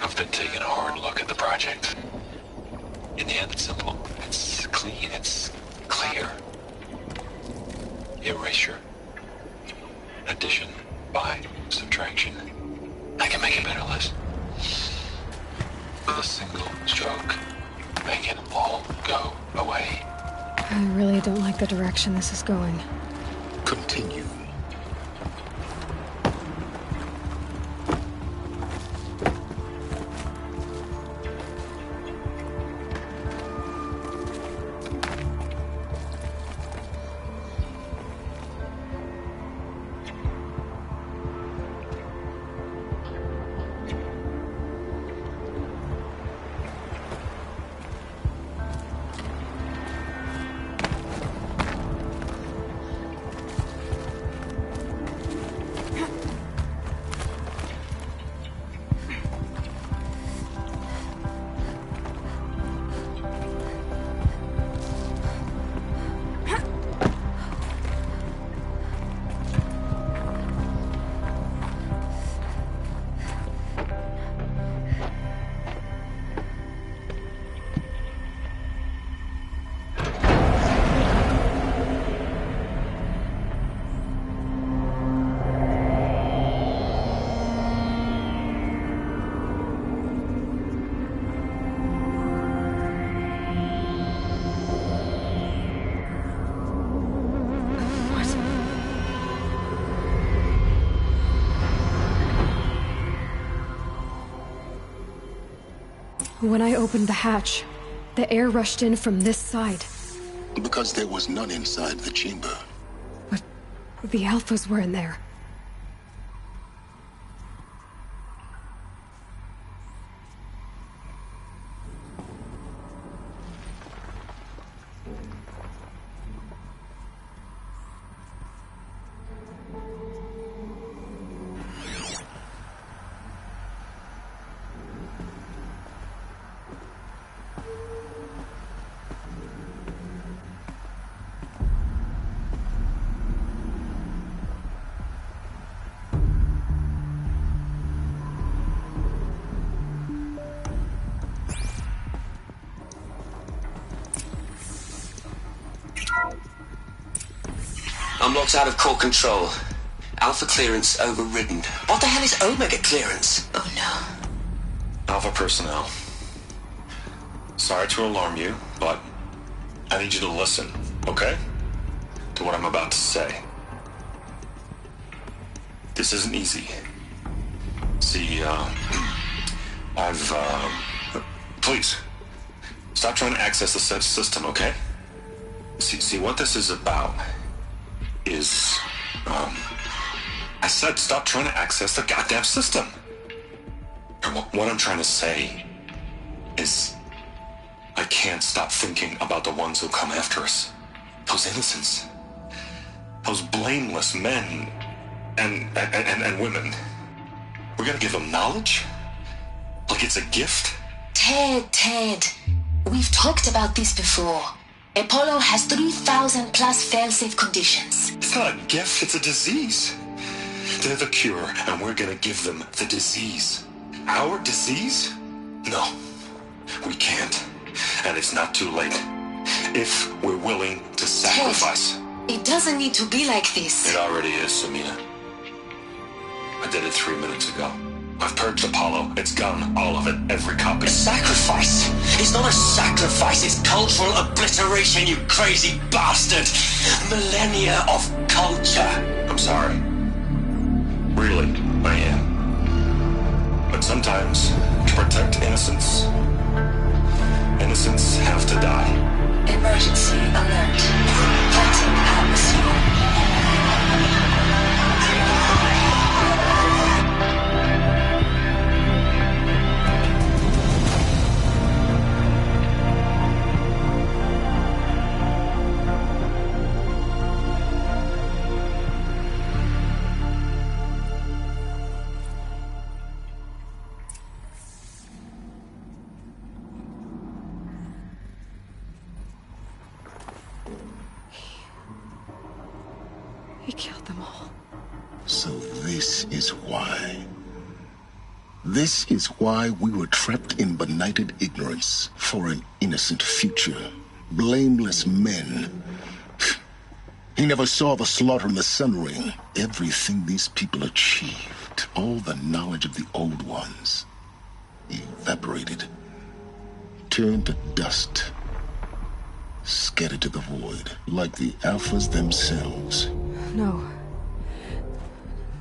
I've been taking a hard look at the project. In the end, it's simple. It's clean. It's clear. Erasure. Addition. By. Subtraction. I can make it better, Liz. With a single stroke. Make it all go away. I really don't like the direction this is going. Continue. When I opened the hatch, the air rushed in from this side. Because there was none inside the chamber. But the Alphas were in there. I'm locked out of core control. Alpha clearance overridden. What the hell is Omega clearance? Oh no. Alpha personnel. Sorry to alarm you, but I need you to listen, okay? To what I'm about to say. This isn't easy. See, please, stop trying to access the system, okay? See, what this is about is, I said stop trying to access the goddamn system. And what I'm trying to say is, I can't stop thinking about the ones who come after us. Those innocents. Those blameless men and women. We're gonna give them knowledge? Like it's a gift? Ted. We've talked about this before. Apollo has 3,000 plus fail-safe conditions. It's not a gift, it's a disease. They're the cure, and we're gonna give them the disease. Our disease? No, we can't. And it's not too late. If we're willing to sacrifice. Ted, it doesn't need to be like this. It already is, Samina. I did it 3 minutes ago. I've purged Apollo. It's gone. All of it. Every copy. A sacrifice? It's not a sacrifice. It's cultural obliteration, you crazy bastard. Millennia of culture. I'm sorry. Really, I am. But sometimes, to protect innocence, innocents have to die. Emergency alert. Planting atmosphere. He killed them all. So this is why. This is why we were trapped in benighted ignorance for an innocent future. Blameless men. He never saw the slaughter in the Sun Ring. Everything these people achieved, all the knowledge of the old ones, evaporated, turned to dust, scattered to the void, like the Alphas themselves. No.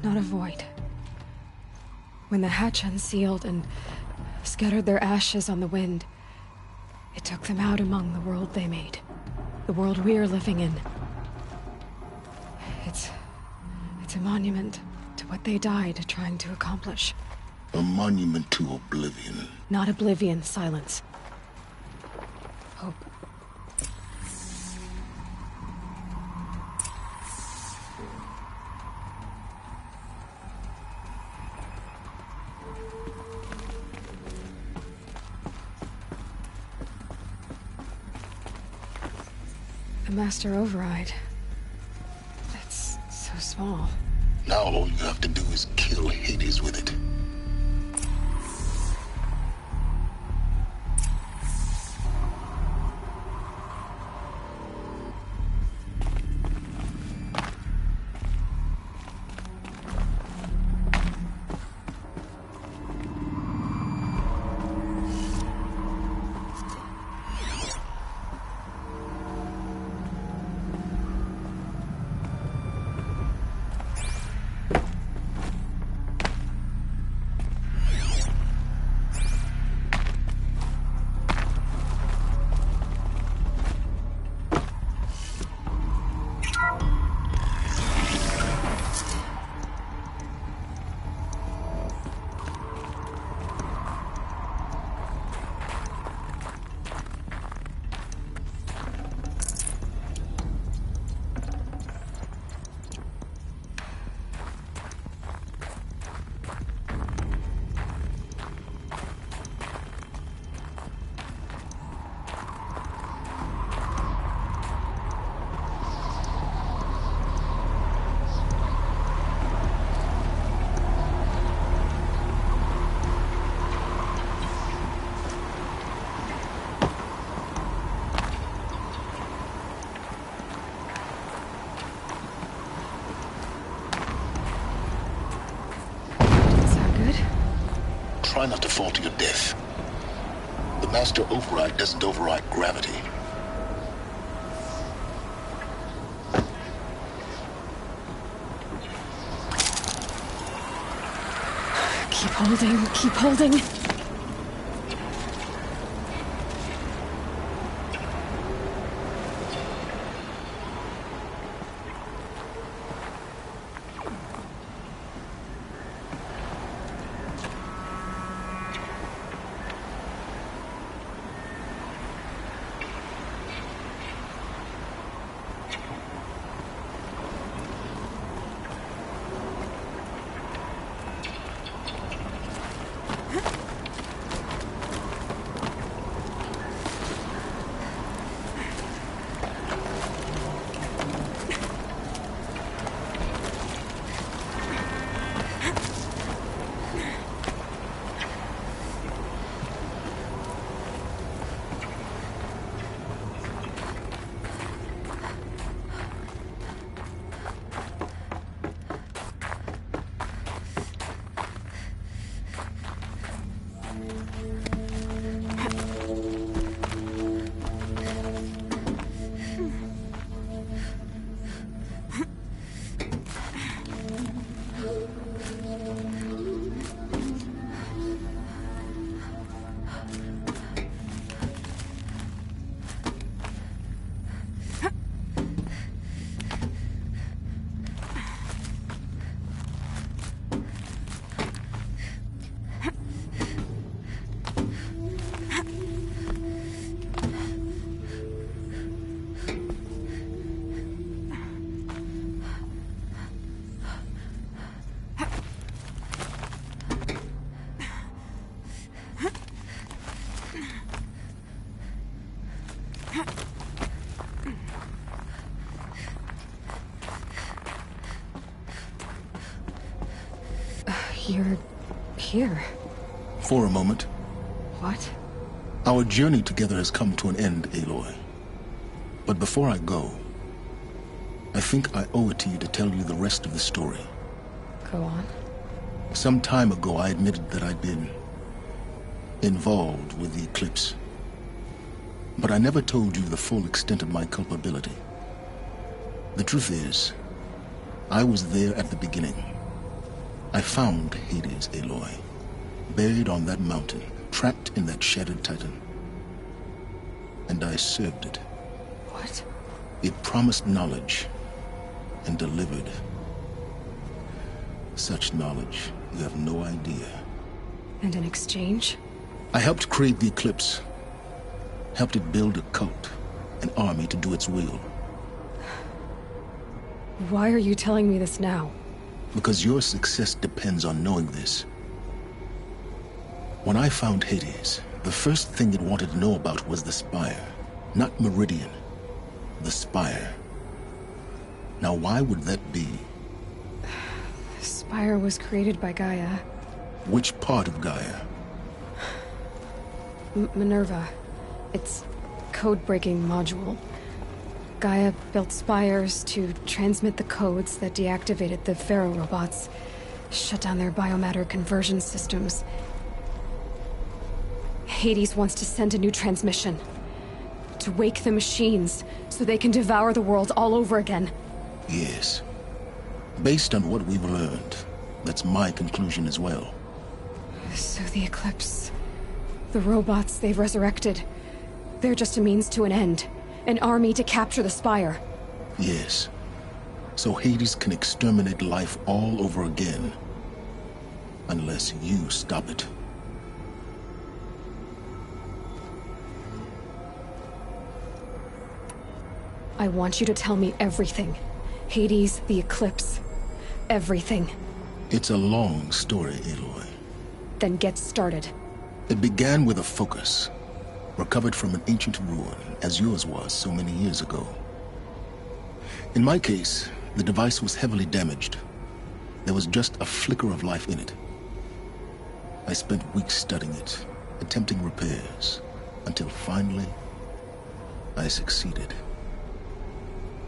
Not a void. When the hatch unsealed and scattered their ashes on the wind, it took them out among the world they made. The world we're living in. It's a monument to what they died trying to accomplish. A monument to oblivion. Not oblivion, silence. Hope. The Master Override. That's so small. Now all you have to do is kill Hades with it. fall to your death. The Master Override doesn't override gravity. Keep holding, keep holding. You're here. For a moment. What? Our journey together has come to an end, Aloy. But before I go, I think I owe it to you to tell you the rest of the story. Go on. Some time ago, I admitted that I'd been involved with the Eclipse. But I never told you the full extent of my culpability. The truth is, I was there at the beginning. I found Hades, Aloy, buried on that mountain, trapped in that shattered titan. And I served it. What? It promised knowledge and delivered. Such knowledge, you have no idea. And in exchange? I helped create the Eclipse. Helped it build a cult, an army to do its will. Why are you telling me this now? Because your success depends on knowing this. When I found Hades, the first thing it wanted to know about was the Spire. Not Meridian. The Spire. Now why would that be? The Spire was created by Gaia. Which part of Gaia? Minerva. Its code-breaking module. Gaia built spires to transmit the codes that deactivated the Pharaoh robots, shut down their biomatter conversion systems. Hades wants to send a new transmission. To wake the machines, so they can devour the world all over again. Yes. Based on what we've learned, that's my conclusion as well. So the Eclipse... the robots they've resurrected... they're just a means to an end. An army to capture the Spire. Yes. So Hades can exterminate life all over again. Unless you stop it. I want you to tell me everything. Hades, the Eclipse. Everything. It's a long story, Aloy. Then get started. It began with a focus. Recovered from an ancient ruin, as yours was so many years ago. In my case, the device was heavily damaged. There was just a flicker of life in it. I spent weeks studying it, attempting repairs, until finally, I succeeded.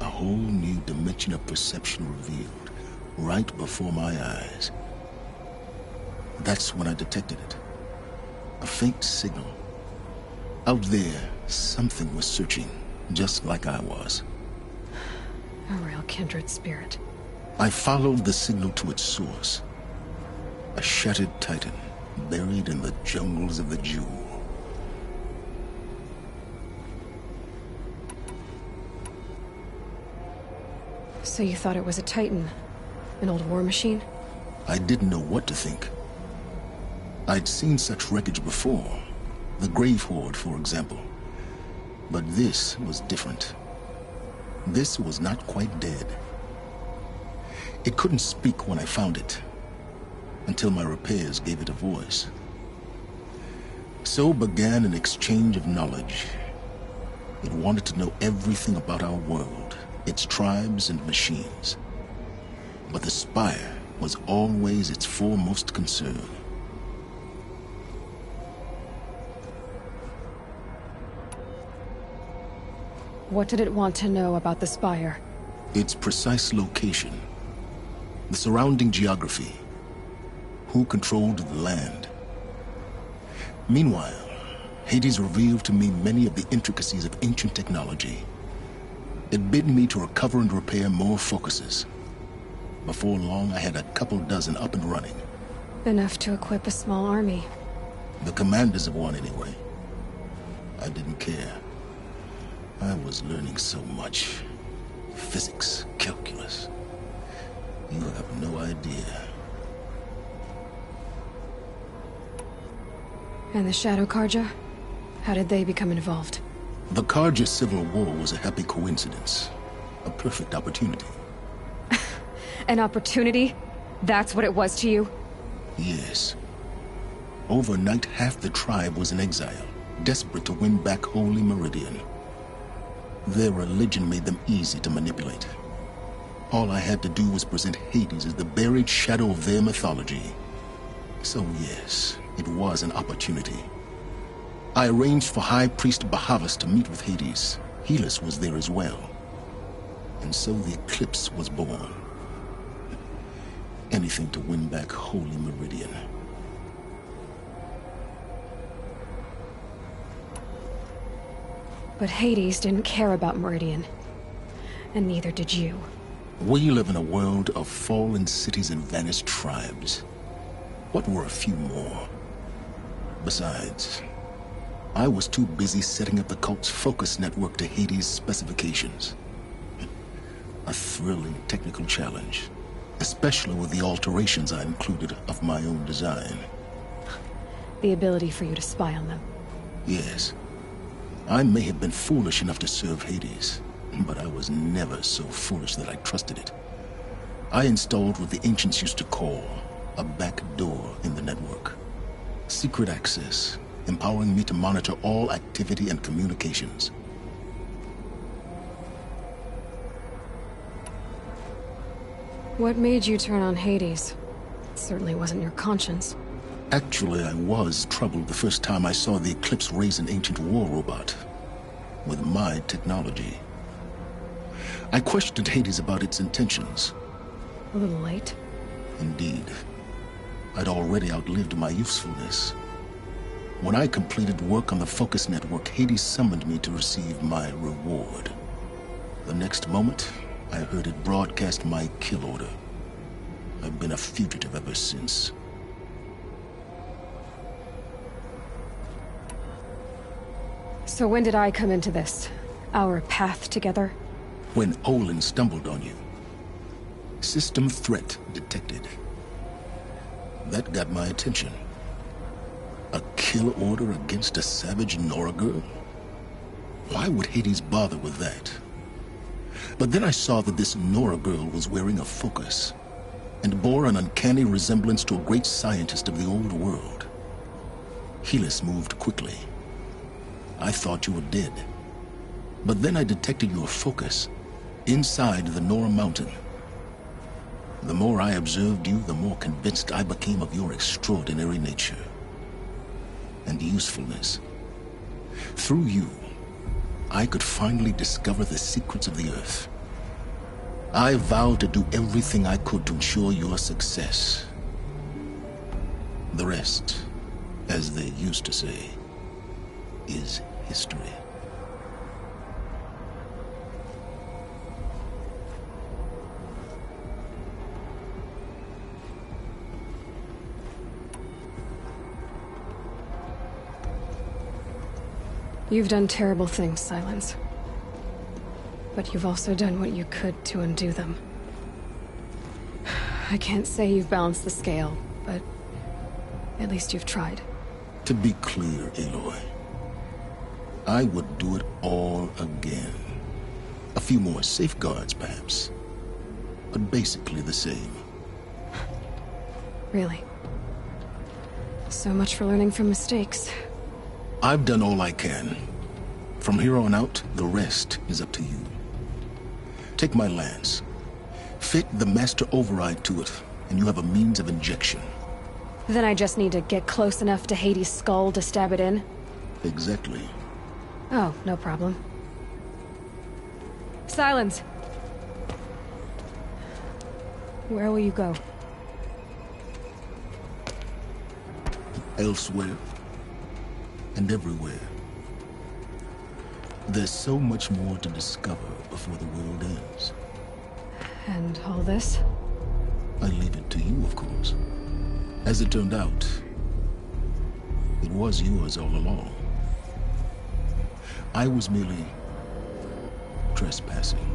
A whole new dimension of perception revealed, right before my eyes. That's when I detected it. A faint signal. Out there, something was searching, just like I was. A real kindred spirit. I followed the signal to its source. A shattered titan, buried in the jungles of the Jewel. So you thought it was a titan? An old war machine? I didn't know what to think. I'd seen such wreckage before. The Grave Horde, for example. But this was different. This was not quite dead. It couldn't speak when I found it, until my repairs gave it a voice. So began an exchange of knowledge. It wanted to know everything about our world, its tribes and machines. But the Spire was always its foremost concern. What did it want to know about the Spire? Its precise location, the surrounding geography, who controlled the land. Meanwhile, Hades revealed to me many of the intricacies of ancient technology. It bid me to recover and repair more focuses. Before long, I had a couple dozen up and running. Enough to equip a small army. The commanders of one, anyway. I didn't care. I was learning so much. Physics, calculus. You have no idea. And the Shadow Karja? How did they become involved? The Karja civil war was a happy coincidence. A perfect opportunity. An opportunity? That's what it was to you? Yes. Overnight, half the tribe was in exile, desperate to win back Holy Meridian. Their religion made them easy to manipulate. All I had to do was present Hades as the buried shadow of their mythology. So yes, it was an opportunity. I arranged for High Priest Bahavas to meet with Hades. Helis was there as well. And so the eclipse was born. Anything to win back Holy Meridian. But Hades didn't care about Meridian. And neither did you. We live in a world of fallen cities and vanished tribes. What were a few more? Besides, I was too busy setting up the cult's focus network to Hades' specifications. A thrilling technical challenge, especially with the alterations I included of my own design. The ability for you to spy on them. Yes. I may have been foolish enough to serve Hades, but I was never so foolish that I trusted it. I installed what the ancients used to call a back door in the network. Secret access, empowering me to monitor all activity and communications. What made you turn on Hades? It certainly wasn't your conscience. Actually, I was troubled the first time I saw the Eclipse raise an ancient war robot. With my technology. I questioned Hades about its intentions. A little late. Indeed. I'd already outlived my usefulness. When I completed work on the Focus Network, Hades summoned me to receive my reward. The next moment, I heard it broadcast my kill order. I've been a fugitive ever since. So when did I come into this? Our path together? When Olin stumbled on you. System threat detected. That got my attention. A kill order against a savage Nora girl? Why would Hades bother with that? But then I saw that this Nora girl was wearing a focus, and bore an uncanny resemblance to a great scientist of the old world. Helis moved quickly. I thought you were dead. But then I detected your focus inside the Nora mountain. The more I observed you, the more convinced I became of your extraordinary nature and usefulness. Through you, I could finally discover the secrets of the Earth. I vowed to do everything I could to ensure your success. The rest as they used to say, is history. You've done terrible things, Silence. But you've also done what you could to undo them. I can't say you've balanced the scale, but at least you've tried. To be clear, Aloy, I would do it all again. A few more safeguards, perhaps. But basically the same. Really? So much for learning from mistakes. I've done all I can. From here on out, the rest is up to you. Take my lance. Fit the master override to it, and you have a means of injection. Then I just need to get close enough to Hades' skull to stab it in? Exactly. Oh, no problem. Silence! Where will you go? Elsewhere. And everywhere. There's so much more to discover before the world ends. And all this? I leave it to you, of course. As it turned out, it was yours all along. I was merely trespassing.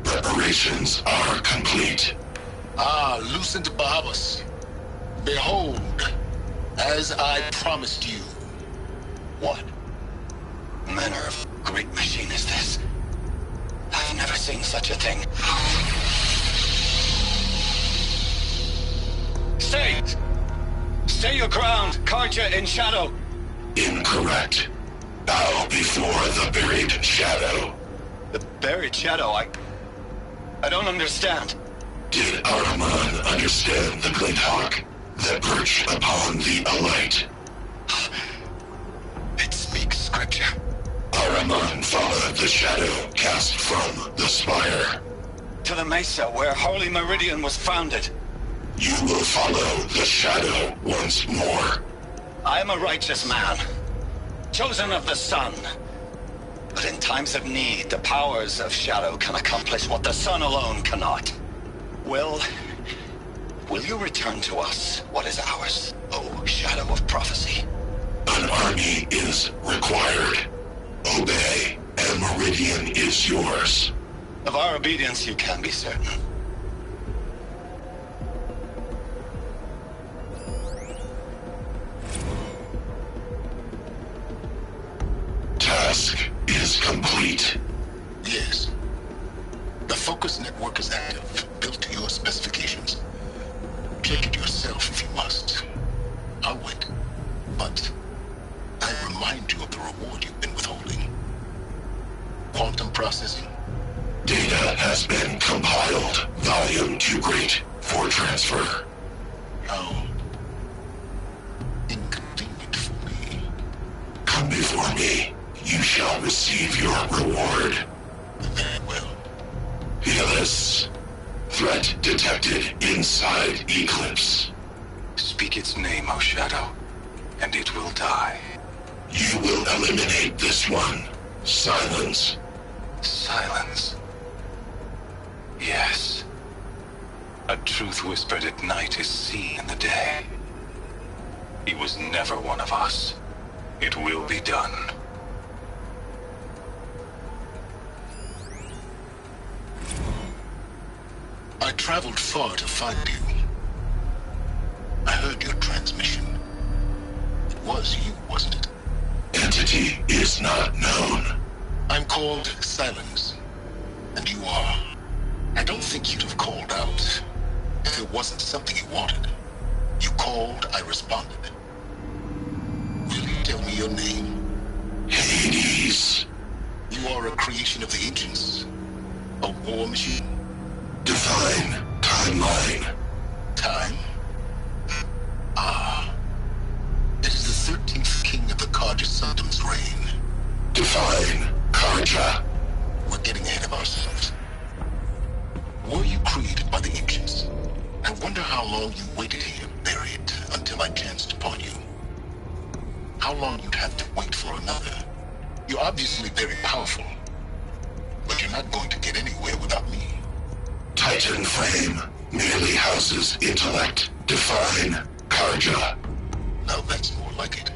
Preparations are complete. Ah, Lucent Bahavas. Behold, as I promised you. What manner of great machine is this? I've never seen such a thing. Stay! Stay your ground, Carja in shadow! Incorrect. Bow before the buried shadow. The buried shadow? I don't understand. Did Araman understand the glint hawk that perched upon the alight? It speaks scripture. Araman followed the shadow cast from the spire. To the mesa where Holy Meridian was founded. You will follow the shadow once more. I am a righteous man, chosen of the sun. But in times of need, the powers of shadow can accomplish what the sun alone cannot. Will you return to us what is ours, O shadow of prophecy? An army is required. Obey, and Meridian is yours. Of our obedience you can be certain. Task is complete. Yes. The focus network is active, built to your specifications. Check it yourself if you must. I'll wait. But I remind you of the reward you've been withholding. Quantum processing. Data has been compiled. Volume too great for transfer. How inconvenient for me. Come before me. You shall receive your reward. Very well. Helis. Threat detected inside Eclipse. Speak its name, O Shadow, and it will die. You will eliminate this one. Silence. Silence. Yes. A truth whispered at night is seen in the day. He was never one of us. It will be done. I traveled far to find you. I heard your transmission. It was you, wasn't it? Entity is not known. I'm called Silence, and you are. I don't think you'd have called out if it wasn't something you wanted. You called, I responded. Will you tell me your name? Hades. You are a creation of the ancients. A war machine. Divine timeline. Time? Ah. It is the 13th king of the Karja Sundam's reign. Divine Karja. We're getting ahead of ourselves. Were you created by the ancients? I wonder how long you waited here, buried, until I chanced upon you. How long you'd have to wait for another. You're obviously very powerful, but you're not going to get anywhere without me. Titan Flame merely houses intellect. Divine Karja. Now that's more like it.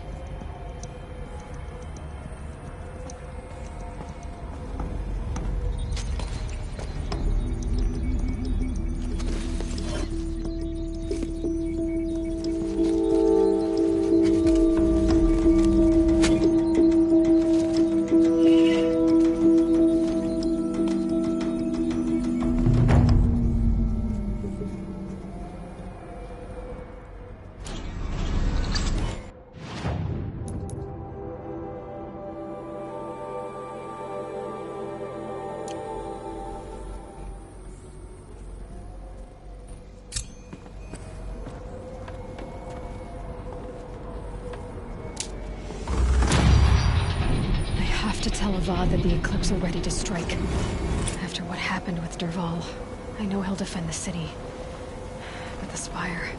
That the Eclipse are ready to strike. After what happened with Derval, I know he'll defend the city. But the Spire...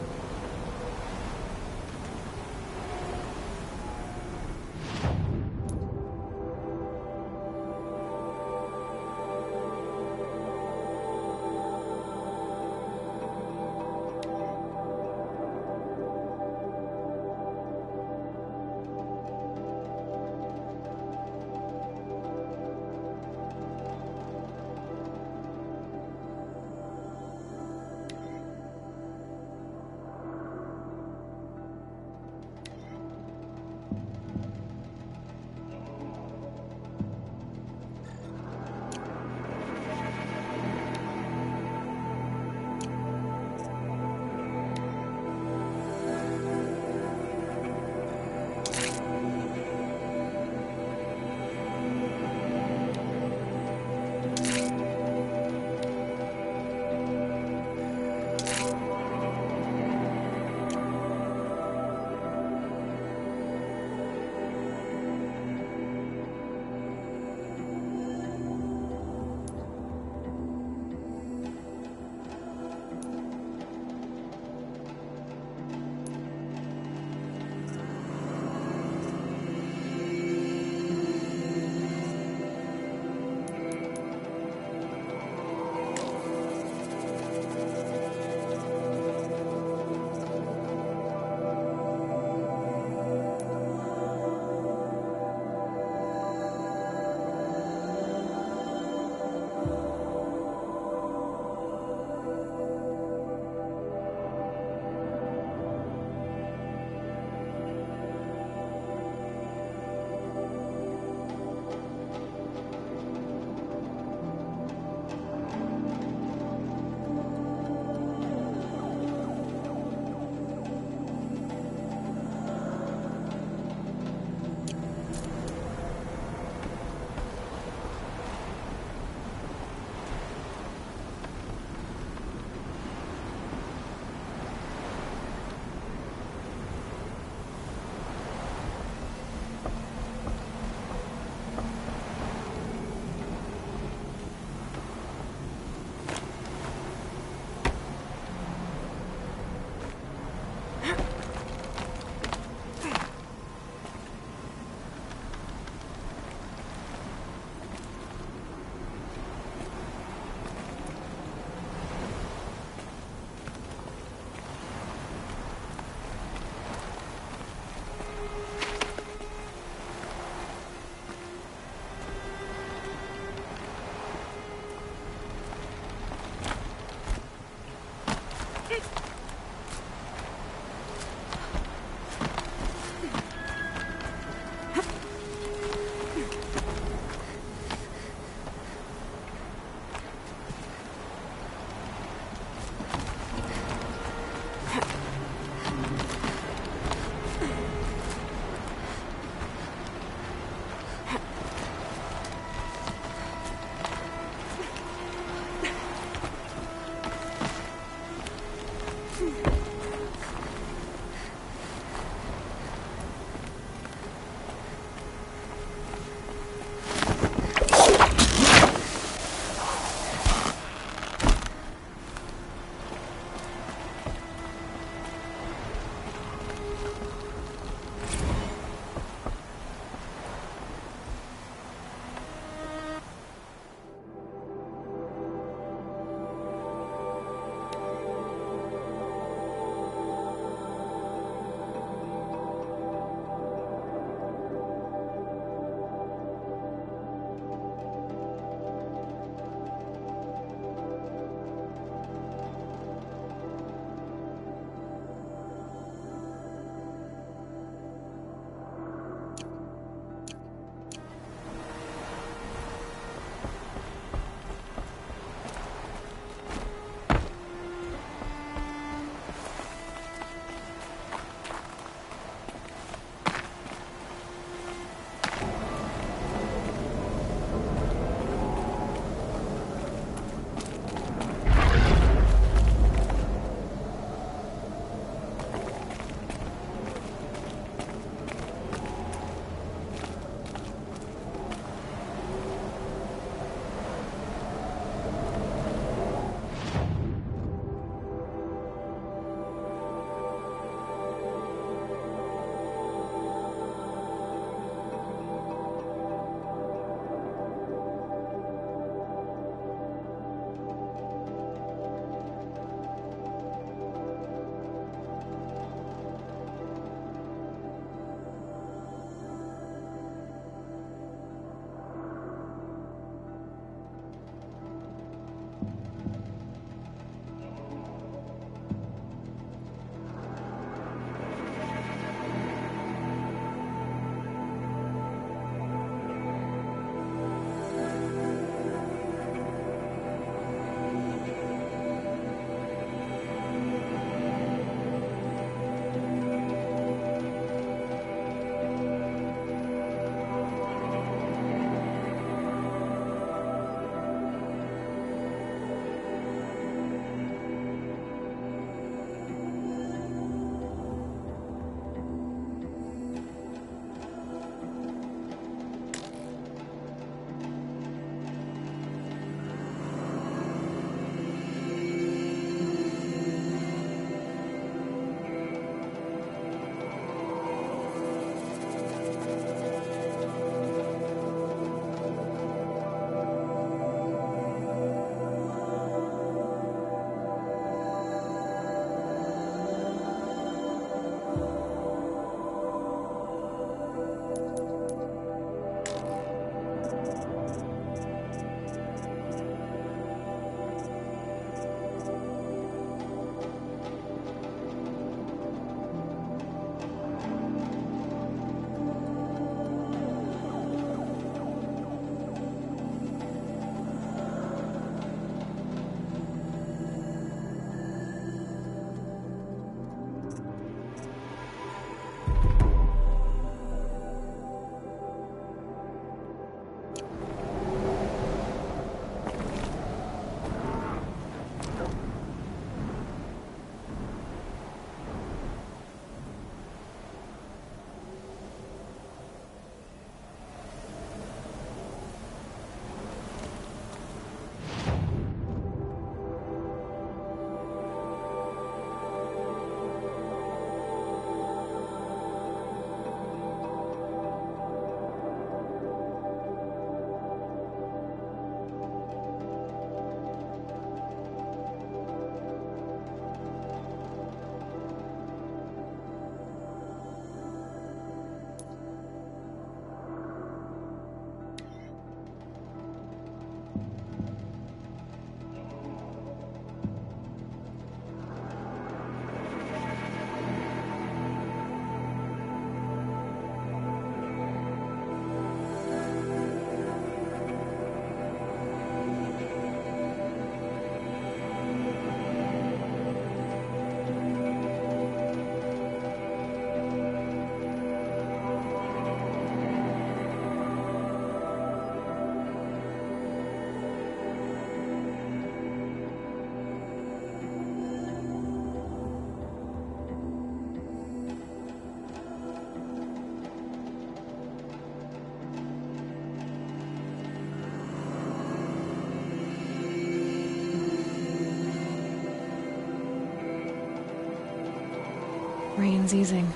Rain's easing.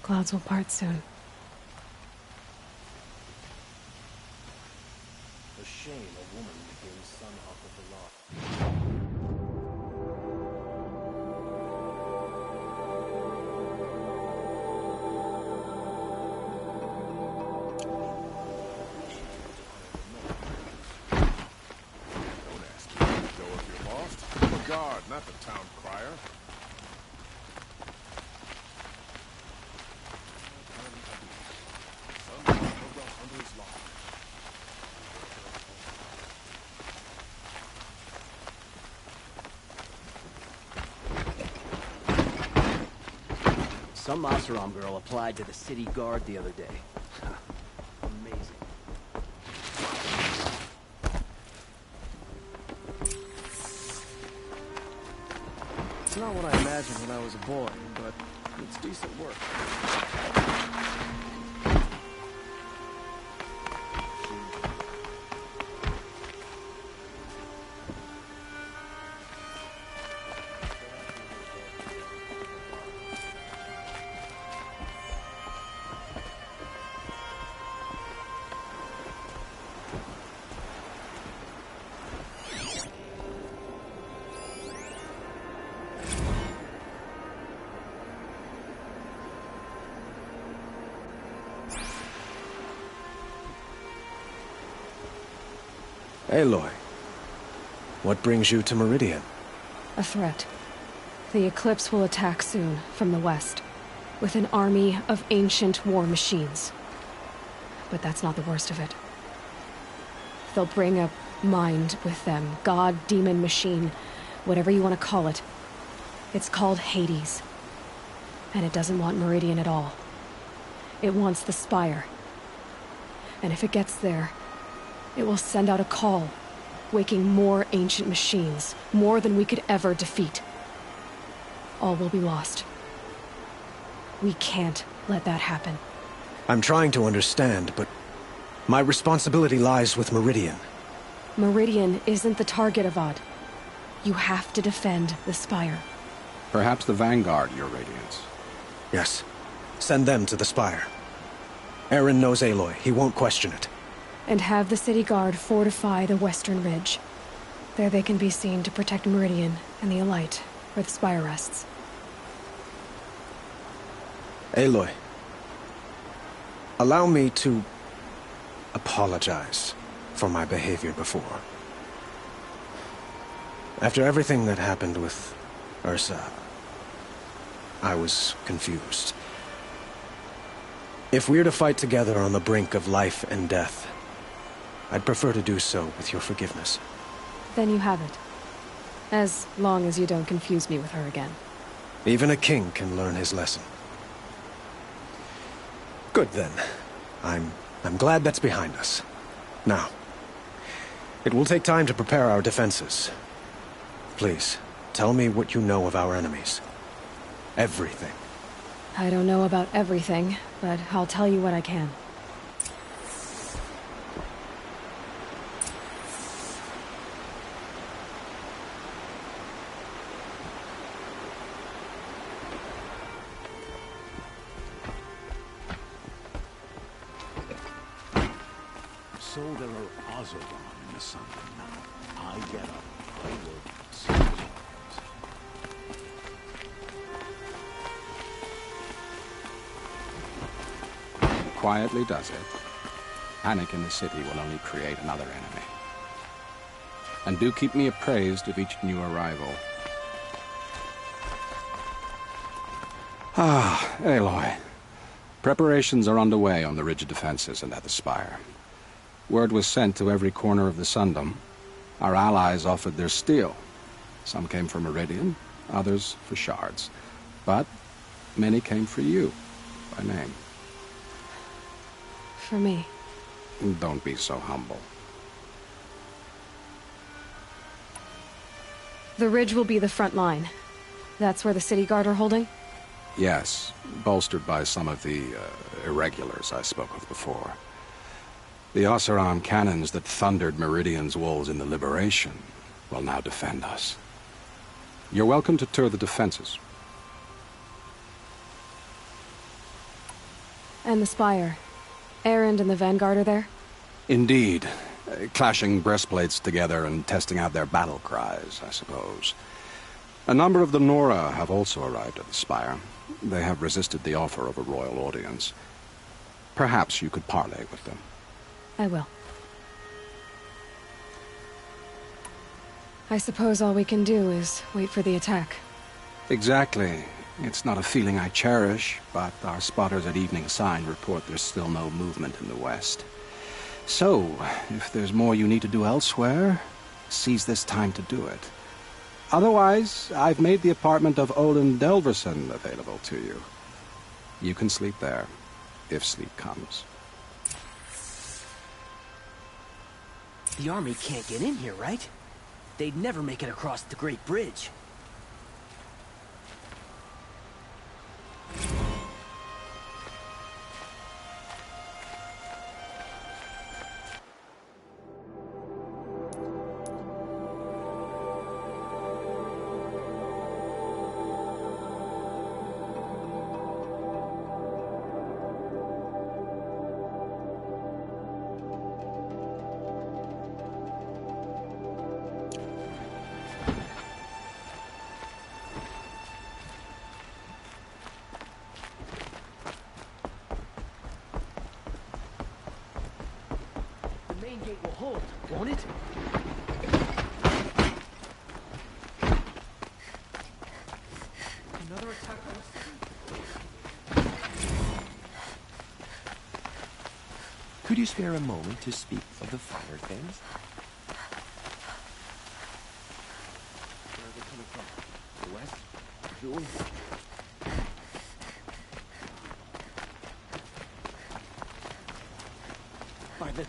Clouds will part soon. A shame a woman became son of the law. Don't ask me to go if you're lost. I'm a guard, not the town crier. Some Oseram girl applied to the city guard the other day. Amazing. It's not what I imagined when I was a boy, but it's decent work. Aloy, what brings you to Meridian? A threat. The Eclipse will attack soon, from the west, with an army of ancient war machines. But that's not the worst of it. They'll bring a mind with them, god, demon, machine, whatever you want to call it. It's called Hades. And it doesn't want Meridian at all. It wants the Spire. And if it gets there, it will send out a call, waking more ancient machines, more than we could ever defeat. All will be lost. We can't let that happen. I'm trying to understand, but my responsibility lies with Meridian. Meridian isn't the target, Avad. You have to defend the Spire. Perhaps the Vanguard, Your Radiance. Yes. Send them to the Spire. Aaron knows Aloy. He won't question it. And have the city guard fortify the western ridge. There they can be seen to protect Meridian and the Elite, where the Spire rests. Aloy, allow me to apologize for my behavior before. After everything that happened with Ursa, I was confused. If we're to fight together on the brink of life and death, I'd prefer to do so with your forgiveness. Then you have it. As long as you don't confuse me with her again. Even a king can learn his lesson. Good then. I'm glad that's behind us. Now, it will take time to prepare our defenses. Please, tell me what you know of our enemies. Everything. I don't know about everything, but I'll tell you what I can. So there are Oseram in the sun now. I get up. I work. See results. Quietly does it. Panic in the city will only create another enemy. And do keep me appraised of each new arrival. Ah, Aloy. Preparations are underway on the ridge defenses and at the Spire. Word was sent to every corner of the Sundom. Our allies offered their steel. Some came for Meridian, others for shards. But many came for you, by name. For me. Don't be so humble. The ridge will be the front line. That's where the city guard are holding? Yes, bolstered by some of the irregulars I spoke of before. The Oseram cannons that thundered Meridian's walls in the Liberation will now defend us. You're welcome to tour the defenses. And the Spire. Erend and the Vanguard are there? Indeed. Clashing breastplates together and testing out their battle cries, I suppose. A number of the Nora have also arrived at the Spire. They have resisted the offer of a royal audience. Perhaps you could parley with them. I will. I suppose all we can do is wait for the attack. Exactly. It's not a feeling I cherish, but our spotters at Evening Sign report there's still no movement in the west. So, if there's more you need to do elsewhere, seize this time to do it. Otherwise, I've made the apartment of Olin Delverson available to you. You can sleep there, if sleep comes. The army can't get in here, right? They'd never make it across the Great Bridge. The main gate will hold, won't it? Another attack on us. Could you spare a moment to speak of the finer things? Where are they coming from? The west? Jewel? By the...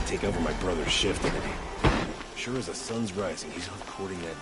Take over my brother's shift today. Sure as the sun's rising, he's recording that.